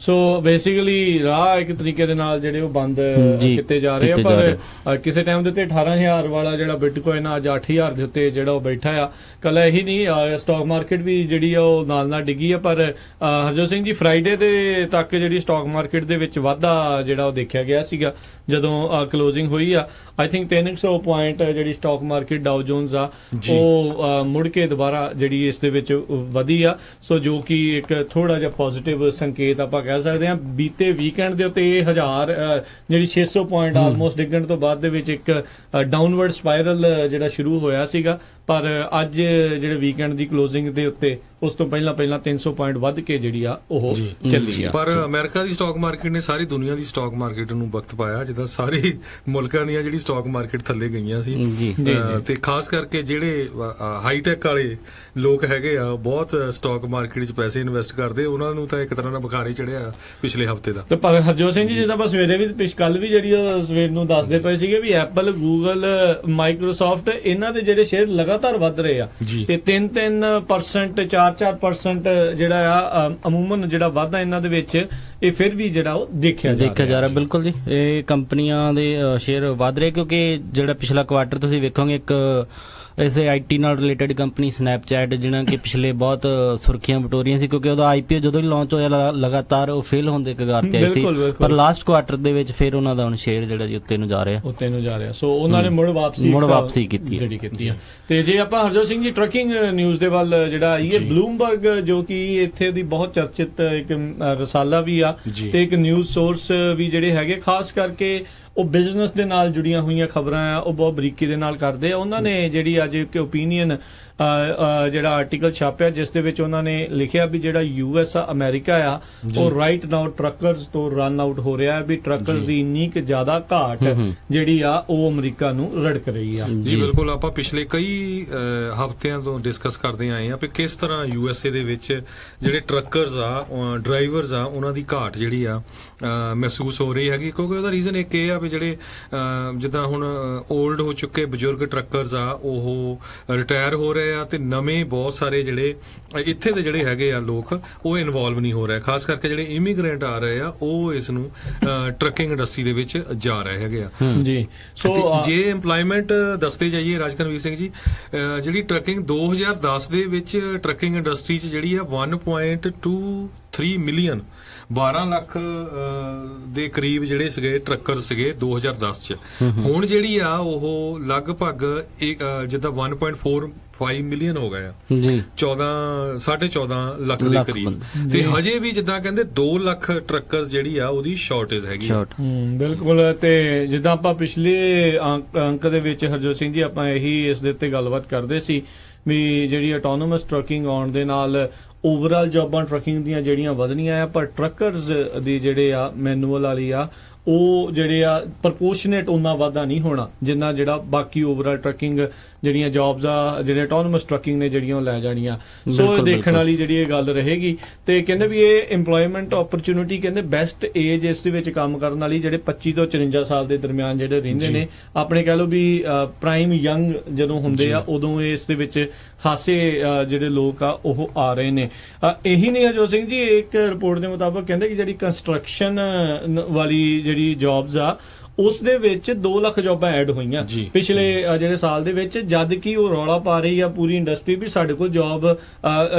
ਸੋ ਬੇਸਿਕਲੀ ਰਾਹ ਇੱਕ ਤਰੀਕੇ ਦੇ ਨਾਲ ਜਿਹੜੇ ਉਹ ਬੰਦ ਕੀਤੇ ਜਾ ਰਹੇ ਆ, ਪਰ ਕਿਸੇ ਟਾਈਮ ਦੇ ਉੱਤੇ 18,000 ਵਾਲਾ ਜਿਹੜਾ ਬਿਟਕੋਇਨ ਅੱਜ 8,000 ਦੇ ਉੱਤੇ ਜਿਹੜਾ ਉਹ ਬੈਠਾ ਆ। ਕੱਲ ਇਹੀ ਨਹੀਂ, ਸਟਾਕ ਮਾਰਕੀਟ ਵੀ ਜਿਹੜੀ ਆ ਉਹ ਨਾਲ ਡਿੱਗੀ ਆ। ਪਰ ਹਰਜੋਤ ਸਿੰਘ ਜੀ ਫਰਾਈਡੇ ਦੇ ਤੱਕ ਜਿਹੜੀ ਸਟਾਕ ਮਾਰਕੀਟ ਦੇ ਵਿੱਚ ਵਾਧਾ ਜਿਹੜਾ ਉਹ ਦੇਖਿਆ ਗਿਆ ਸੀਗਾ ਜਦੋਂ ਕਲੋਜ਼ਿੰਗ ਹੋਈ ਆ। ਆਈ ਥਿੰਕ 300 ਪੁਆਇੰਟ ਜਿਹੜੀ ਸਟਾਕ ਮਾਰਕੀਟ ਡਾਓ ਜੋਨਸ ਆ ਉਹ ਮੁੜ ਕੇ ਦੁਬਾਰਾ ਜਿਹੜੀ ਇਸ ਦੇ ਵਿੱਚ ਵਧੀ ਆ। ਸੋ ਜੋ ਕਿ ਇੱਕ ਥੋੜਾ ਜਿਹਾ ਪੋਜ਼ਿਟਿਵ ਸੰਕੇਤ ਆਪਾਂ ਕਹਿ ਸਕਦੇ ਹਾਂ। ਬੀਤੇ ਵੀਕਐਂਡ ਦੇ ਉੱਤੇ 1000 ਜਿਹੜੀ 600 ਪੁਆਇੰਟ ਆਲਮੋਸਟ ਡਿੱਗਣ ਤੋਂ ਬਾਅਦ ਦੇ ਵਿੱਚ ਇੱਕ ਡਾਊਨਵਰਡ ਸਪਾਇਰਲ ਜਿਹੜਾ ਸ਼ੁਰੂ ਹੋਇਆ ਸੀਗਾ, ਪਰ ਅੱਜ ਜਿਹੜੇ ਵੀਕਐਂਡ ਦੀ ਕਲੋਜ਼ਿੰਗ ਦੇ ਉੱਤੇ ਉਸ ਤੋਂ ਪਹਿਲਾਂ 300 ਪੁਆਇੰਟ ਵੱਧ ਕੇ ਜਿਹੜੀ ਆ ਉਹ ਚੱਲੀ ਆ। ਪਰ ਅਮਰੀਕਾ ਦੀ ਸਟਾਕ ਮਾਰਕੀਟ ਨੇ ਸਾਰੀ ਦੁਨੀਆ ਦੀ ਸਟਾਕ ਮਾਰਕੀਟ ਨੂੰ ਵਕਤ ਪਾਇਆ, ਜਿੱਦਾਂ ਸਾਰੇ ਮੁਲਕਾਂ ਦੀਆਂ ਜਿਹੜੀ ਸਟਾਕ ਮਾਰਕੀਟ ਥੱਲੇ ਗਈਆਂ ਸੀ। ਤੇ ਖਾਸ ਕਰਕੇ ਜਿਹੜੇ ਹਾਈਟੈਕ ਵਾਲੇ ਲੋਕ ਹੈਗੇ ਆ ਬਹੁਤ ਸਟਾਕ ਮਾਰਕੀਟ 'ਚ ਪੈਸੇ ਇਨਵੈਸਟ ਕਰਦੇ, ਉਹਨਾਂ ਨੂੰ ਤਾਂ ਇੱਕ ਤਰ੍ਹਾਂ ਦਾ ਬੁਖਾਰ ਹੀ ਚੜਿਆ ਪਿਛਲੇ ਹਫ਼ਤੇ ਦਾ। ਤੇ ਪਰ ਹਰਜੋਤ ਸਿੰਘ ਜੀ ਜਿੱਦਾਂ ਆਪਾਂ ਸਵੇਰੇ ਵੀ ਕੱਲ ਵੀ ਜਿਹੜੀ ਉਹ ਸਵੇਰ ਨੂੰ ਦੱਸਦੇ ਪਏ ਸੀਗੇ ਵੀ ਐਪਲ, ਗੂਗਲ, ਮਾਈਕਰੋਸਾਫਟ ਇਹਨਾਂ ਦੇ ਜਿਹੜੇ ਸ਼ੇਅਰ ਲਗਾਤਾਰ ਵੱਧ ਰਹੇ ਆ ਤੇ 3% 4% ਜਿਹੜਾ ਆ ਅਮੂਮਨ ਜਿਹੜਾ ਵਾਧਾ ਇਹਨਾਂ ਦੇ ਵਿੱਚ ਇਹ ਫਿਰ ਵੀ ਜਿਹੜਾ ਉਹ ਦੇਖਿਆ ਜਾ ਰਿਹਾ। ਬਿਲਕੁਲ ਜੀ, ਇਹ ਕੰਪਨੀਆਂ ਦੇ ਸ਼ੇਅਰ ਵੱਧ ਰਹੇ ਕਿਉਂਕਿ ਜਿਹੜਾ ਪਿਛਲਾ ਕੁਆਰਟਰ ਤੁਸੀਂ ਵੇਖੋਗੇ ਇੱਕ ਇਸੇ IT ਨਾਲ ਰਿਲੇਟਡ ਕੰਪਨੀ ਸਨੈਪਚੈਟ ਜਿਹਨਾਂ ਕਿ ਪਿਛਲੇ ਬਹੁਤ ਸੁਰਖੀਆਂ ਬਟੋਰੀਆਂ ਸੀ ਕਿਉਂਕਿ ਉਹਦਾ IPO ਜਦੋਂ ਹੀ ਲਾਂਚ ਹੋਇਆ ਲਗਾਤਾਰ ਉਹ ਫੇਲ ਹੋਣ ਦੇ ਕਗਾਰ ਤੇ ਆਈ ਸੀ, ਪਰ ਲਾਸਟ ਕੁਆਰਟਰ ਦੇ ਵਿੱਚ ਫਿਰ ਉਹਨਾਂ ਦਾ ਹੁਣ ਸ਼ੇਅਰ ਜਿਹੜਾ ਜੀ ਉੱਤੇ ਨੂੰ ਜਾ ਰਿਹਾ। ਸੋ ਉਹਨਾਂ ਨੇ ਮੁੜ ਵਾਪਸੀ ਕੀਤੀ ਜਿਹੜੀ ਕੀਤੀ ਆ। ਤੇ ਜੇ ਆਪਾਂ ਹਰਜੋਤ ਸਿੰਘ ਜੀ ਟਰੱਕਿੰਗ ਨਿਊਜ਼ ਦੇ ਵੱਲ ਜਿਹੜਾ ਇਹ ਬਲੂਮਬਰਗ ਜੋ ਕਿ ਇੱਥੇ ਦੀ ਬਹੁਤ ਚਰਚਿਤ ਇੱਕ ਰਸਾਲਾ ਵੀ ਆ ਤੇ ਇੱਕ ਨਿਊਜ਼ ਸੋਰਸ ਵੀ ਜਿਹੜੇ ਹੈਗੇ, ਖਾਸ ਕਰਕੇ ਉਹ ਬਿਜ਼ਨਸ ਦੇ ਨਾਲ ਜੁੜੀਆਂ ਹੋਈਆਂ ਖਬਰਾਂ ਆ ਉਹ ਬਹੁਤ ਬਰੀਕੀ ਦੇ ਨਾਲ ਕਰਦੇ ਆ। ਉਹਨਾਂ ਨੇ ਜਿਹੜੀ ਅੱਜ ਇੱਕ ਓਪੀਨੀਅਨ ਜਿਹੜਾ ਆਰਟੀਕਲ ਛਾਪਿਆ ਜਿਸ ਦੇ ਵਿੱਚ ਉਹਨਾਂ ਨੇ ਲਿਖਿਆ ਵੀ ਜਿਹੜਾ US ਆ ਅਮਰੀਕਾ ਆ ਉਹ ਰਾਈਟ ਨਾਓ ਟਰੱਕਰਸ ਤੋਂ ਰਨ ਆਊਟ ਹੋ ਰਿਹਾ ਹੈ, ਵੀ ਟਰੱਕਰਸ ਦੀ ਇੰਨੀ ਕਿ ਜ਼ਿਆਦਾ ਘਾਟ ਜਿਹੜੀ ਆ ਉਹ ਅਮਰੀਕਾ ਨੂੰ ਰੜਕ ਰਹੀ ਆ। ਜੀ ਬਿਲਕੁਲ, ਆਪਾਂ ਪਿਛਲੇ ਕਈ ਹਫ਼ਤਿਆਂ ਤੋਂ ਡਿਸਕਸ ਕਰਦੇ ਆਏ ਆ ਵੀ ਕਿਸ ਤਰ੍ਹਾਂ USA ਦੇ ਵਿੱਚ ਜਿਹੜੇ ਟਰੱਕਰਸ ਆ, ਡਰਾਈਵਰਸ ਆ, ਉਹਨਾਂ ਦੀ ਘਾਟ ਜਿਹੜੀ ਆ ਮਹਿਸੂਸ ਹੋ ਰਹੀ ਹੈਗੀ। ਕਿਉਂਕਿ ਉਹਦਾ ਰੀਜ਼ਨ ਇੱਕ ਇਹ ਆ ਵੀ ਜਿਹੜੇ ਜਿੱਦਾਂ ਹੁਣ ਓਲਡ ਹੋ ਚੁੱਕੇ ਬਜ਼ੁਰਗ ਟਰੱਕਰਸ ਆ ਉਹ ਰਿਟਾਇਰ ਹੋ ਰਹੇ ਆ ਤੇ ਨਵੇਂ ਬਹੁਤ ਸਾਰੇ ਜਿਹੜੇ ਇੱਥੇ ਦੇ ਜਿਹੜੇ ਹੈਗੇ ਆ ਲੋਕ ਉਹ ਇਨਵੋਲਵ ਨਹੀਂ ਹੋ ਰਹੇ, ਖਾਸ ਕਰਕੇ ਜਿਹੜੇ ਇਮੀਗ੍ਰੈਂਟ ਆ ਰਹੇ ਆ ਉਹ ਇਸ ਨੂੰ ਟਰੱਕਿੰਗ ਇੰਡਸਟਰੀ ਦੇ ਵਿੱਚ ਜਾ ਰਹੇ ਹੈਗੇ ਆ ਜੀ। ਸੋ ਜੇ ਇੰਪਲੋਇਮੈਂਟ ਦੱਸਦੇ ਜਾਈਏ ਰਾਜਕਰਨਵੀਰ ਸਿੰਘ ਜੀ, ਜਿਹੜੀ ਟਰੱਕਿੰਗ 2010 ਦੇ ਵਿੱਚ ਟਰੱਕਿੰਗ ਇੰਡਸਟਰੀ 'ਚ ਜਿਹੜੀ ਆ 1.23 ਮਿਲੀਅਨ 12 ਲੱਖ ਦੇ ਕਰੀਬ ਜਿਹੜੇ ਸੀਗੇ ਟਰੱਕਰ ਸੀਗੇ 2010 ਚ। ਹੁਣ ਜਿਹੜੀ ਆ ਉਹ ਲਗਭਗ ਜਿੱਦਾਂ 1.45 ਮਿਲੀਅਨ ਹੋ ਗਏ ਆ ਜੀ, 14.5 ਲੱਖ ਦੇ ਕਰੀਬ। ਤੇ ਹਜੇ ਵੀ ਜਿੱਦਾਂ ਕਹਿੰਦੇ 2 ਲੱਖ ਟਰੱਕਰ ਜਿਹੜੀ ਆ ਉਹਦੀ ਸ਼ਾਰਟੇਜ ਹੈਗੀ। ਬਿਲਕੁਲ, ਤੇ ਜਿੱਦਾਂ ਆਪਾਂ ਪਿਛਲੇ ਅੰਕ ਦੇ ਵਿੱਚ ਹਰਜੋਤ ਸਿੰਘ ਜੀ ਆਪਾਂ ਇਹੀ ਇਸ ਦੇ ਉੱਤੇ ਗੱਲਬਾਤ ਕਰਦੇ ਸੀ ਵੀ ਜਿਹੜੀ ਆਟੋਨੋਮਸ ਟਰੱਕਿੰਗ ਆਉਣ ਦੇ ਨਾਲ ਓਵਰਆਲ ਜੌਬਾਂ ਟਰੱਕਿੰਗ ਦੀਆਂ ਜਿਹੜੀਆਂ ਵਧਣੀਆਂ ਆ, ਪਰ ਟਰੱਕਰਸ ਦੀ ਜਿਹੜੇ ਆ ਮੈਨੂਅਲ ਵਾਲੀ ਆ ਉਹ ਜਿਹੜੇ ਆ ਪ੍ਰਪੋਰਸ਼ਨੇਟ ਉਹਨਾਂ ਵਾਧਾ ਨਹੀਂ ਹੋਣਾ ਜਿੰਨਾ ਜਿਹੜਾ ਬਾਕੀ ਓਵਰਆਲ ਟਰੱਕਿੰਗ ਜਿਹੜੀਆਂ ਜੌਬਸ ਆ ਜਿਹੜੇ ਆਟੋਨੋਮਸ ਟਰੱਕਿੰਗ ਨੇ ਜਿਹੜੀਆਂ ਉਹ ਲੈ ਜਾਣੀਆਂ। ਸੋ ਇਹ ਦੇਖਣ ਵਾਲੀ ਜਿਹੜੀ ਇਹ ਗੱਲ ਰਹੇਗੀ। ਤੇ ਕਹਿੰਦੇ ਵੀ ਇਹ ਇੰਪਲੋਇਮੈਂਟ ਓਪਰਚੁਨਿਟੀ ਕਹਿੰਦੇ ਬੈਸਟ ਏਜ ਇਸ ਦੇ ਵਿੱਚ ਕੰਮ ਕਰਨ ਵਾਲੀ ਜਿਹੜੇ 25 ਤੋਂ 54 ਸਾਲ ਦੇ ਦਰਮਿਆਨ ਜਿਹੜੇ ਰਹਿੰਦੇ ਨੇ, ਆਪਣੇ ਕਹਿ ਲਓ ਵੀ ਪ੍ਰਾਈਮ ਯੰਗ ਜਦੋਂ ਹੁੰਦੇ ਆ ਉਦੋਂ ਇਸ ਦੇ ਵਿੱਚ ਖਾਸੇ ਜਿਹੜੇ ਲੋਕ ਆ ਉਹ ਆ ਰਹੇ ਨੇ। ਇਹੀ ਨਹੀਂ ਹਰਜੋਤ ਸਿੰਘ ਜੀ, ਇੱਕ ਰਿਪੋਰਟ ਦੇ ਮੁਤਾਬਕ ਕਹਿੰਦੇ ਕਿ ਜਿਹੜੀ ਕੰਸਟਰਕਸ਼ਨ ਵਾਲੀ ਜਿਹੜੀ ਜੌਬਸ ਆ ਉਸ ਦੇ ਵਿੱਚ 2 ਲੱਖ ਜੌਬਾਂ ਐਡ ਹੋਈਆਂ ਪਿਛਲੇ ਜਿਹੜੇ ਸਾਲ ਦੇ ਵਿੱਚ, ਜਦ ਕਿ ਉਹ ਰੌਲਾ ਪਾ ਰਹੀ ਆ ਪੂਰੀ ਇੰਡਸਟਰੀ ਵੀ ਸਾਡੇ ਕੋਲ ਜੌਬ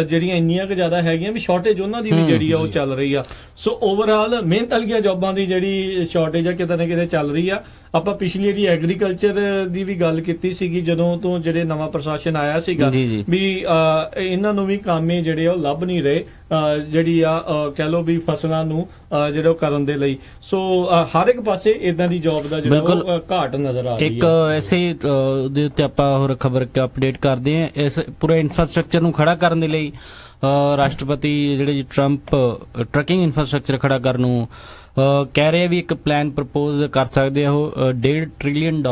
ਜਿਹੜੀਆਂ ਇੰਨੀਆਂ ਕੁ ਜ਼ਿਆਦਾ ਹੈਗੀਆਂ ਵੀ ਸ਼ਾਰਟੇਜ ਉਹਨਾਂ ਦੀ ਵੀ ਜਿਹੜੀ ਆ ਉਹ ਚੱਲ ਰਹੀ ਆ। ਸੋ ਓਵਰਆਲ ਮਿਹਨਤ ਵਾਲੀਆਂ ਜੌਬਾਂ ਦੀ ਜਿਹੜੀ ਸ਼ਾਰਟੇਜ ਆ ਕਿਤੇ ਨਾ ਕਿਤੇ ਚੱਲ ਰਹੀ ਆ। ਆਪਾਂ ਪਿਛਲੀ ਜਿਹੜੀ ਐਗਰੀਕਲਚਰ ਦੀ ਵੀ ਗੱਲ ਕੀਤੀ ਸੀਗੀ ਜਦੋਂ ਤੋਂ ਜਿਹੜੇ ਨਵਾਂ ਪ੍ਰਸ਼ਾਸਨ ਆਇਆ ਸੀਗਾ ਵੀ ਇਹਨਾਂ ਨੂੰ ਵੀ ਕਾਮੇ ਜਿਹੜੇ ਉਹ ਲੱਭ ਨਹੀਂ ਰਹੇ ਜਿਹੜੀ ਆ ਕਹਿ ਲਓ ਵੀ ਫਸਲਾਂ ਨੂੰ ਜਿਹੜਾ ਉਹ ਕਰਨ ਦੇ ਲਈ। ਸੋ ਹਰ ਇੱਕ ਪਾਸੇ ਇਦਾਂ ਦੀ ਜੌਬ ਦਾ ਜਿਹੜਾ ਉਹ ਘਾਟ ਨਜ਼ਰ ਆ ਰਹੀ ਹੈ। ਇੱਕ ਐਸੇ ਦੇ ਉੱਤੇ ਆਪਾਂ ਹੋਰ ਖਬਰ ਅਪਡੇਟ ਕਰਦੇ ਹਾਂ। ਇਸ ਪੂਰੇ ਇਨਫਰਾਸਟ੍ਰਕਚਰ ਨੂੰ ਖੜਾ ਕਰਨ ਦੇ ਲਈ ਰਾਸ਼ਟਰਪਤੀ ਜਿਹੜੇ ਟਰੰਪ ਟਰੱਕਿੰਗ ਇਨਫਰਾਸਟ੍ਰਕਚਰ ਖੜਾ ਕਰਨ ਨੂੰ ਕਹਿ ਰਹੇ ਵੀ ਇੱਕ ਪਲਾਨ ਪ੍ਰਪੋਜ਼ ਕਰ ਸਕਦੇ ਆ। ਉਹ $1.5 ਟ੍ਰਿਲੀਅਨ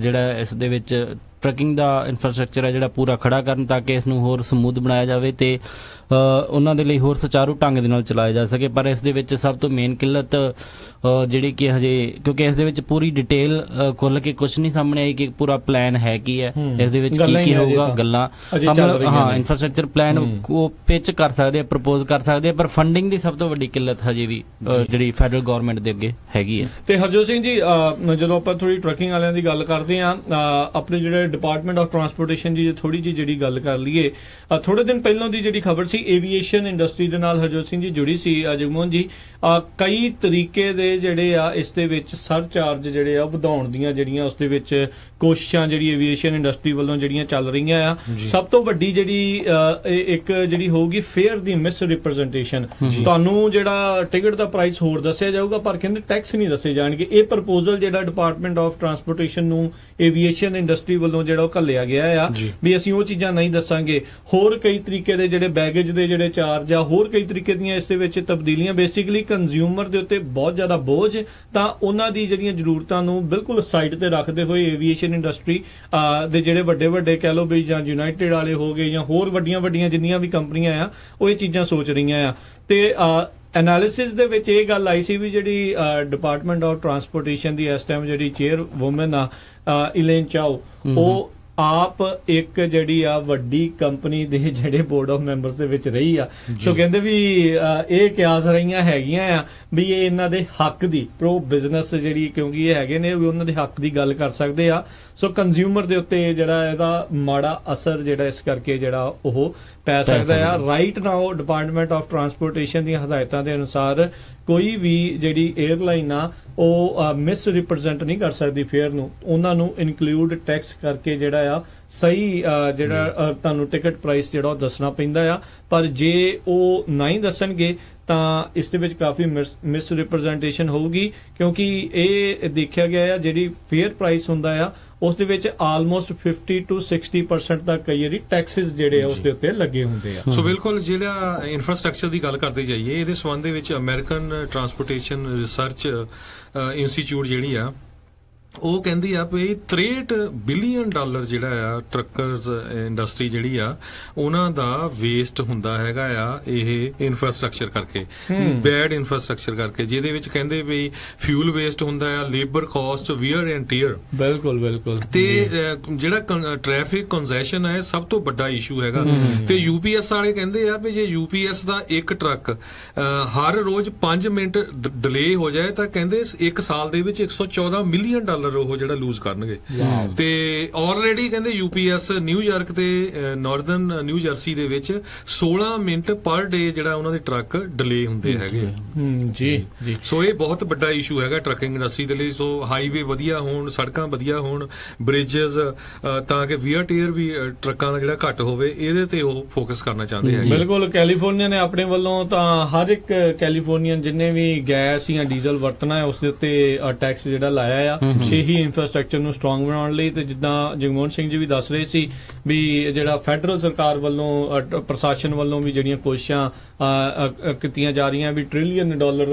ਜਿਹੜਾ ਇਸ ਦੇ ਵਿੱਚ ਟਰੱਕਿੰਗ ਦਾ ਇਨਫਰਾਸਟ੍ਰਕਚਰ ਹੈ ਜਿਹੜਾ ਪੂਰਾ ਖੜਾ ਕਰਨ ਤਾਂ ਕਿ ਇਸ ਨੂੰ ਹੋਰ ਸਮੂਥ ਬਣਾਇਆ ਜਾਵੇ ਤੇ ਉਹਨਾਂ ਦੇ ਲਈ ਹੋਰ ਸੁਚਾਰੂ ਢੰਗ ਦੇ ਨਾਲ ਚਲਾਇਆ ਜਾ ਸਕੇ। ਪਰ ਇਸ ਦੇ ਵਿੱਚ ਸਭ ਤੋਂ ਮੇਨ ਕਿੱਲਤ ਜਿਹੜੀ ਕਿ ਹਜੇ ਕਿਉਂਕਿ ਇਸ ਦੇ ਵਿੱਚ ਪੂਰੀ ਡਿਟੇਲ ਖੁੱਲ ਕੇ ਕੁਝ ਨਹੀਂ ਸਾਹਮਣੇ ਆਈ ਕਿ ਪੂਰਾ ਪਲਾਨ ਹੈ ਕੀ ਹੈ, ਇਸ ਦੇ ਵਿੱਚ ਕੀ ਹੋਊਗਾ, ਗੱਲਾਂ ਇਨਫਰਾਸਟ੍ਰਕਚਰ ਪਲਾਨ ਉਹ ਪਿਚ ਕਰ ਸਕਦੇ ਆ, ਪ੍ਰਪੋਜ਼ ਕਰ ਸਕਦੇ ਆ, ਪਰ ਫੰਡਿੰਗ ਦੀ ਸਭ ਤੋਂ ਵੱਡੀ ਕਿੱਲਤ ਹਜੇ ਵੀ ਜਿਹੜੀ ਫੈਡਰਲ ਗਵਰਨਮੈਂਟ ਦੇ ਅੱਗੇ ਹੈਗੀ ਹੈ। ਤੇ ਹਰਜੋਤ ਸਿੰਘ ਜੀ ਜਦੋਂ ਆਪਾਂ ਥੋੜੀ ਟਰੱਕਿੰਗ ਵਾਲਿਆਂ ਦੀ ਗੱਲ ਕਰਦੇ ਆ, ਆਪਣੇ ਜਿਹੜੇ ਡਿਪਾਰਟਮੈਂਟ ਆਫ ਟਰਾਂਸਪੋਰਟੇਸ਼ਨ ਦੀ ਥੋੜੀ ਜਿਹੀ ਜਿਹੜੀ ਗੱਲ ਕਰ ਲਈਏ, ਥੋੜੇ ਦਿਨ ਪਹਿਲਾਂ ਦੀ ਜਿਹੜੀ ਖਬਰ ਸੀ ਏਵੀਏਸ਼ਨ ਇੰਡਸਟਰੀ ਦੇ ਨਾਲ ਹਰਜੋਤ ਸਿੰਘ ਜੀ ਜੁੜੀ ਸੀ ਜਗਮੋਹਨ ਜੀ। ਕਈ ਤਰੀਕੇ ਦੇ ਜਿਹੜੇ ਆ ਇਸ ਦੇ ਵਿੱਚ ਸਰਚਾਰਜ ਜਿਹੜੇ ਆ ਵਧਾਉਣ ਦੀਆਂ ਜਿਹੜੀਆਂ ਉਸ ਦੇ ਵਿੱਚ ਕੋਸ਼ਿਸ਼ਾਂ ਜਿਹੜੀ ਏਵੀਏਸ਼ਨ ਇੰਡਸਟਰੀ ਵੱਲੋਂ ਜਿਹੜੀਆਂ ਚੱਲ ਰਹੀਆਂ ਆ। ਸਭ ਤੋਂ ਵੱਡੀ ਜਿਹੜੀ ਇੱਕ ਜਿਹੜੀ ਹੋਊਗੀ ਫੇਅਰ ਦੀ ਮਿਸ ਰਿਪਰੈਜ਼ੈਂਟੇਸ਼ਨ, ਤੁਹਾਨੂੰ ਜਿਹੜਾ ਟਿਕਟ ਦਾ ਪ੍ਰਾਈਸ ਹੋਰ ਦੱਸਿਆ ਜਾਊਗਾ ਪਰ ਕਹਿੰਦੇ ਟੈਕਸ ਨਹੀਂ ਦੱਸੇ ਜਾਣਗੇ। ਇਹ ਪ੍ਰਪੋਜ਼ਲ ਜਿਹੜਾ ਡਿਪਾਰਟਮੈਂਟ ਆਫ ਟਰਾਂਸਪੋਰਟੇਸ਼ਨ ਨੂੰ ਏਵੀਏਸ਼ਨ ਇੰਡਸਟਰੀ ਵੱਲੋਂ ਜਿਹੜਾ ਉਹ ਘੱਲਿਆ ਗਿਆ ਆ ਵੀ ਅਸੀਂ ਉਹ ਚੀਜ਼ਾਂ ਨਹੀਂ ਦੱਸਾਂਗੇ। ਹੋਰ ਕਈ ਤਰੀਕੇ ਦੇ ਜਿਹੜੇ ਬੈਗੇਜ ਦੇ ਜਿਹੜੇ ਚਾਰਜ ਆ, ਹੋਰ ਕਈ ਤਰੀਕੇ ਦੀਆਂ ਇਸ ਦੇ ਵਿੱਚ ਤਬਦੀਲੀਆਂ, ਬੇਸਿਕਲੀ ਕੰਜ਼ਿਊਮਰ ਦੇ ਉੱਤੇ ਬਹੁਤ ਜ਼ਿਆਦਾ ਬੋਝ, ਤਾਂ ਉਹਨਾਂ ਦੀ ਜਿਹੜੀਆਂ ਜ਼ਰੂਰਤਾਂ ਨੂੰ ਬਿਲਕੁਲ ਸਾਈਡ ਤੇ ਰੱਖਦੇ ਹੋਏ ਏਵੀਏਸ਼ਨ ਇੰਡਸਟਰੀ ਦੇ ਜਿਹੜੇ ਵੱਡੇ ਕਹਿ ਲਓ ਵੀ ਜਾਂ ਯੂਨਾਈਟਿਡ ਵਾਲੇ ਹੋ ਗਏ ਜਾਂ ਹੋਰ ਵੱਡੀਆਂ ਜਿੰਨੀਆਂ ਵੀ ਕੰਪਨੀਆਂ ਆ ਉਹ ਇਹ ਚੀਜ਼ਾਂ ਸੋਚ ਰਹੀਆਂ ਆ। ਤੇ ਐਨਾਲਿਸਿਸ ਦੇ ਵਿੱਚ ਇਹ ਗੱਲ ਆਈ ਸੀ ਵੀ ਜਿਹੜੀ ਡਿਪਾਰਟਮੈਂਟ ਆਫ ਟਰਾਂਸਪੋਰਟੇਸ਼ਨ ਦੀ ਇਸ ਟਾਈਮ ਜਿਹੜੀ ਚੇਅਰ ਵੂਮਨ ਆ ਇਲੇਨ ਚਾਓ, ਉਹ ਆਪ ਇੱਕ ਜਿਹੜੀ ਆ ਵੱਡੀ ਕੰਪਨੀ ਦੇ ਜਿਹੜੇ ਬੋਰਡ ਆਫ ਮੈਂਬਰਸ ਦੇ ਵਿੱਚ ਰਹੀ ਆ। ਸੋ ਕਹਿੰਦੇ ਵੀ ਇਹ ਕਿਆਸ ਰਹੀਆਂ ਹੈਗੀਆਂ ਆ ਵੀ ਇਹ ਇਹਨਾਂ ਦੇ ਹੱਕ ਦੀ ਪ੍ਰੋ ਬਿਜ਼ਨਸ ਜਿਹੜੀ, ਕਿਉਂਕਿ ਇਹ ਹੈਗੇ ਨੇ ਵੀ ਉਹਨਾਂ ਦੇ ਹੱਕ ਦੀ ਗੱਲ ਕਰ ਸਕਦੇ ਆ। ਸੋ ਕੰਜ਼ਿਊਮਰ ਦੇ ਉੱਤੇ ਜਿਹੜਾ ਇਹਦਾ ਮਾੜਾ ਅਸਰ ਜਿਹੜਾ ਇਸ ਕਰਕੇ ਜਿਹੜਾ ਉਹ ਪੈ ਸਕਦਾ ਆ। Right now department of transportation ਦੀਆਂ ਹਦਾਇਤਾਂ ਦੇ ਅਨੁਸਾਰ ਕੋਈ ਵੀ ਜਿਹੜੀ 에ਅਰਲਾਈਨ ਆ ਉਹ ਮਿਸ ਰਿਪਰੈਜ਼ੈਂਟ ਨਹੀਂ ਕਰ ਸਕਦੀ ਫੇਅਰ ਨੂੰ, ਉਹਨਾਂ ਨੂੰ ਇਨਕਲੂਡ ਟੈਕਸ ਕਰਕੇ ਜਿਹੜਾ ਆ ਸਹੀ ਜਿਹੜਾ ਤੁਹਾਨੂੰ ਟਿਕਟ ਪ੍ਰਾਈਸ ਜਿਹੜਾ ਉਹ ਦੱਸਣਾ ਪੈਂਦਾ ਆ। ਪਰ ਜੇ ਉਹ ਨਹੀਂ ਦੱਸਣਗੇ ਤਾਂ ਇਸ ਦੇ ਵਿੱਚ ਕਾਫੀ ਮਿਸ ਰਿਪਰੈਜ਼ੈਂਟੇਸ਼ਨ ਹੋਊਗੀ, ਕਿਉਂਕਿ ਇਹ ਦੇਖਿਆ ਗਿਆ ਆ ਜਿਹੜੀ ਫੇਅਰ ਪ੍ਰਾਈਸ ਹੁੰਦਾ ਆ ਉਸ ਦੇ ਵਿੱਚ ਆਲਮੋਸਟ 50 to 60% ਤੱਕ ਕਈ ਵਾਰੀ ਟੈਕਸਿਸ ਜਿਹੜੇ ਆ ਉਸ ਦੇ ਉੱਤੇ ਲੱਗੇ ਹੁੰਦੇ ਆ। ਸੋ ਬਿਲਕੁਲ ਜਿਹੜਾ ਇਨਫਰਾਸਟ੍ਰਕਚਰ ਦੀ ਗੱਲ ਕਰਦੇ ਜਾਈਏ, ਇਹਦੇ ਸੰਬੰਧ ਦੇ ਵਿੱਚ ਅਮਰੀਕਨ ਟਰਾਂਸਪੋਰਟੇਸ਼ਨ ਰਿਸਰਚ ਇੰਸਟੀਚਿਊਟ ਜਿਹੜੀ ਆ ਉਹ ਕਹਿੰਦੀ ਆ ਵੀ $63 ਬਿਲੀਅਨ ਜਿਹੜਾ ਆ ਟਰੱਕਰਸ ਇੰਡਸਟਰੀ ਜਿਹੜੀ ਆ ਉਹਨਾਂ ਦਾ ਵੇਸਟ ਹੁੰਦਾ ਹੈਗਾ ਆ ਇਹ ਇਨਫਰਾਸਟ੍ਰਕਚਰ ਕਰਕੇ, ਬੈਡ ਇਨਫਰਾਸਟ੍ਰਕਚਰ ਕਰਕੇ, ਜਿਹਦੇ ਵਿੱਚ ਕਹਿੰਦੇ ਵੀ ਫਿਊਲ ਵੇਸਟ ਹੁੰਦਾ ਆ, labour cost, wear and tear. ਬਿਲਕੁਲ ਬਿਲਕੁਲ। ਤੇ ਜਿਹੜਾ ਟ੍ਰੈਫਿਕ ਕੰਜੈਸ਼ਨ ਹੈ ਸਭ ਤੋਂ ਵੱਡਾ ਇਸ਼ੂ ਹੈਗਾ। ਤੇ ਯੂਪੀਐਸ ਵਾਲੇ ਕਹਿੰਦੇ ਆ ਵੀ ਜੇ ਯੂਪੀਐਸ ਦਾ ਇੱਕ ਟਰੱਕ ਹਰ ਰੋਜ਼ 5 ਮਿੰਟ ਡਿਲੇ ਹੋ ਜਾਏ ਤਾਂ ਕਹਿੰਦੇ ਇੱਕ ਸਾਲ ਦੇ ਵਿੱਚ $114 ਮਿਲੀਅਨ ਉਹ ਜਿਹੜਾ ਲੂਜ਼ ਕਰਨਗੇ। ਤੇ ਆਲਰੇਡੀ ਕਹਿੰਦੇ ਯੂਪੀਐਸ ਨਿਊਯਾਰਕ ਤੇ ਨਾਰਦਰਨ ਨਿਊ ਜਰਸੀ ਦੇ ਵਿੱਚ 16 ਮਿੰਟ ਪਰ ਡੇ ਜਿਹੜਾ ਉਹਨਾਂ ਦੇ ਟਰੱਕ ਡਿਲੇ ਹੁੰਦੇ ਹੈਗੇ। ਜੀ ਜੀ। ਸੋ ਇਹ ਬਹੁਤ ਵੱਡਾ ਇਸ਼ੂ ਹੈਗਾ ਟਰੱਕਿੰਗ ਇੰਡਸਟਰੀ ਦੇ ਲਈ। ਸੋ ਹਾਈਵੇ ਵਧੀਆ ਹੋਣ, ਸੜਕਾਂ ਵਧੀਆ ਹੋਣ, ਬ੍ਰਿਜਸ, ਤਾਂ ਕਿ ਵੀਅਰ ਟੀਅਰ ਵੀ ਟਰੱਕਾਂ ਦਾ ਜਿਹੜਾ ਘੱਟ ਹੋਵੇ, ਇਹਦੇ ਤੇ ਉਹ ਫੋਕਸ ਕਰਨਾ ਚਾਹੁੰਦੇ ਹੈਗੇ। ਬਿਲਕੁਲ। ਕੈਲੀਫੋਰਨੀਆ ਨੇ ਆਪਣੇ ਵੱਲੋਂ ਤਾਂ ਹਰ ਇੱਕ ਕੈਲੀਫੋਰਨੀਅਨ ਜਿੰਨੇ ਵੀ ਗੈਸ ਜਾਂ ਡੀਜ਼ਲ ਵਰਤਣਾ ਹੈ ਉਸ ਦੇ ਉੱਤੇ ਟੈਕਸ ਜਿਹੜਾ ਲਾਇਆ ਆ ਇਹੀ ਇਨਫਰਾਸਟ੍ਰਕਚਰ ਨੂੰ ਸਟਰੋਂਗ ਬਣਾਉਣ ਲਈ। ਤੇ ਜਿੱਦਾਂ ਜਗਮੋਹਨ ਸਿੰਘ ਜੀ ਵੀ ਦੱਸ ਰਹੇ ਸੀ ਵੀ ਜਿਹੜਾ ਫੈਡਰਲ ਸਰਕਾਰ ਵੱਲੋਂ ਪ੍ਰਸ਼ਾਸਨ ਵੱਲੋਂ ਵੀ ਜਿਹੜੀਆਂ ਕੋਸ਼ਿਸ਼ਾਂ ਕੀਤੀਆਂ ਜਾ ਰਹੀਆਂ ਵੀ $1 ਟ੍ਰਿਲੀਅਨ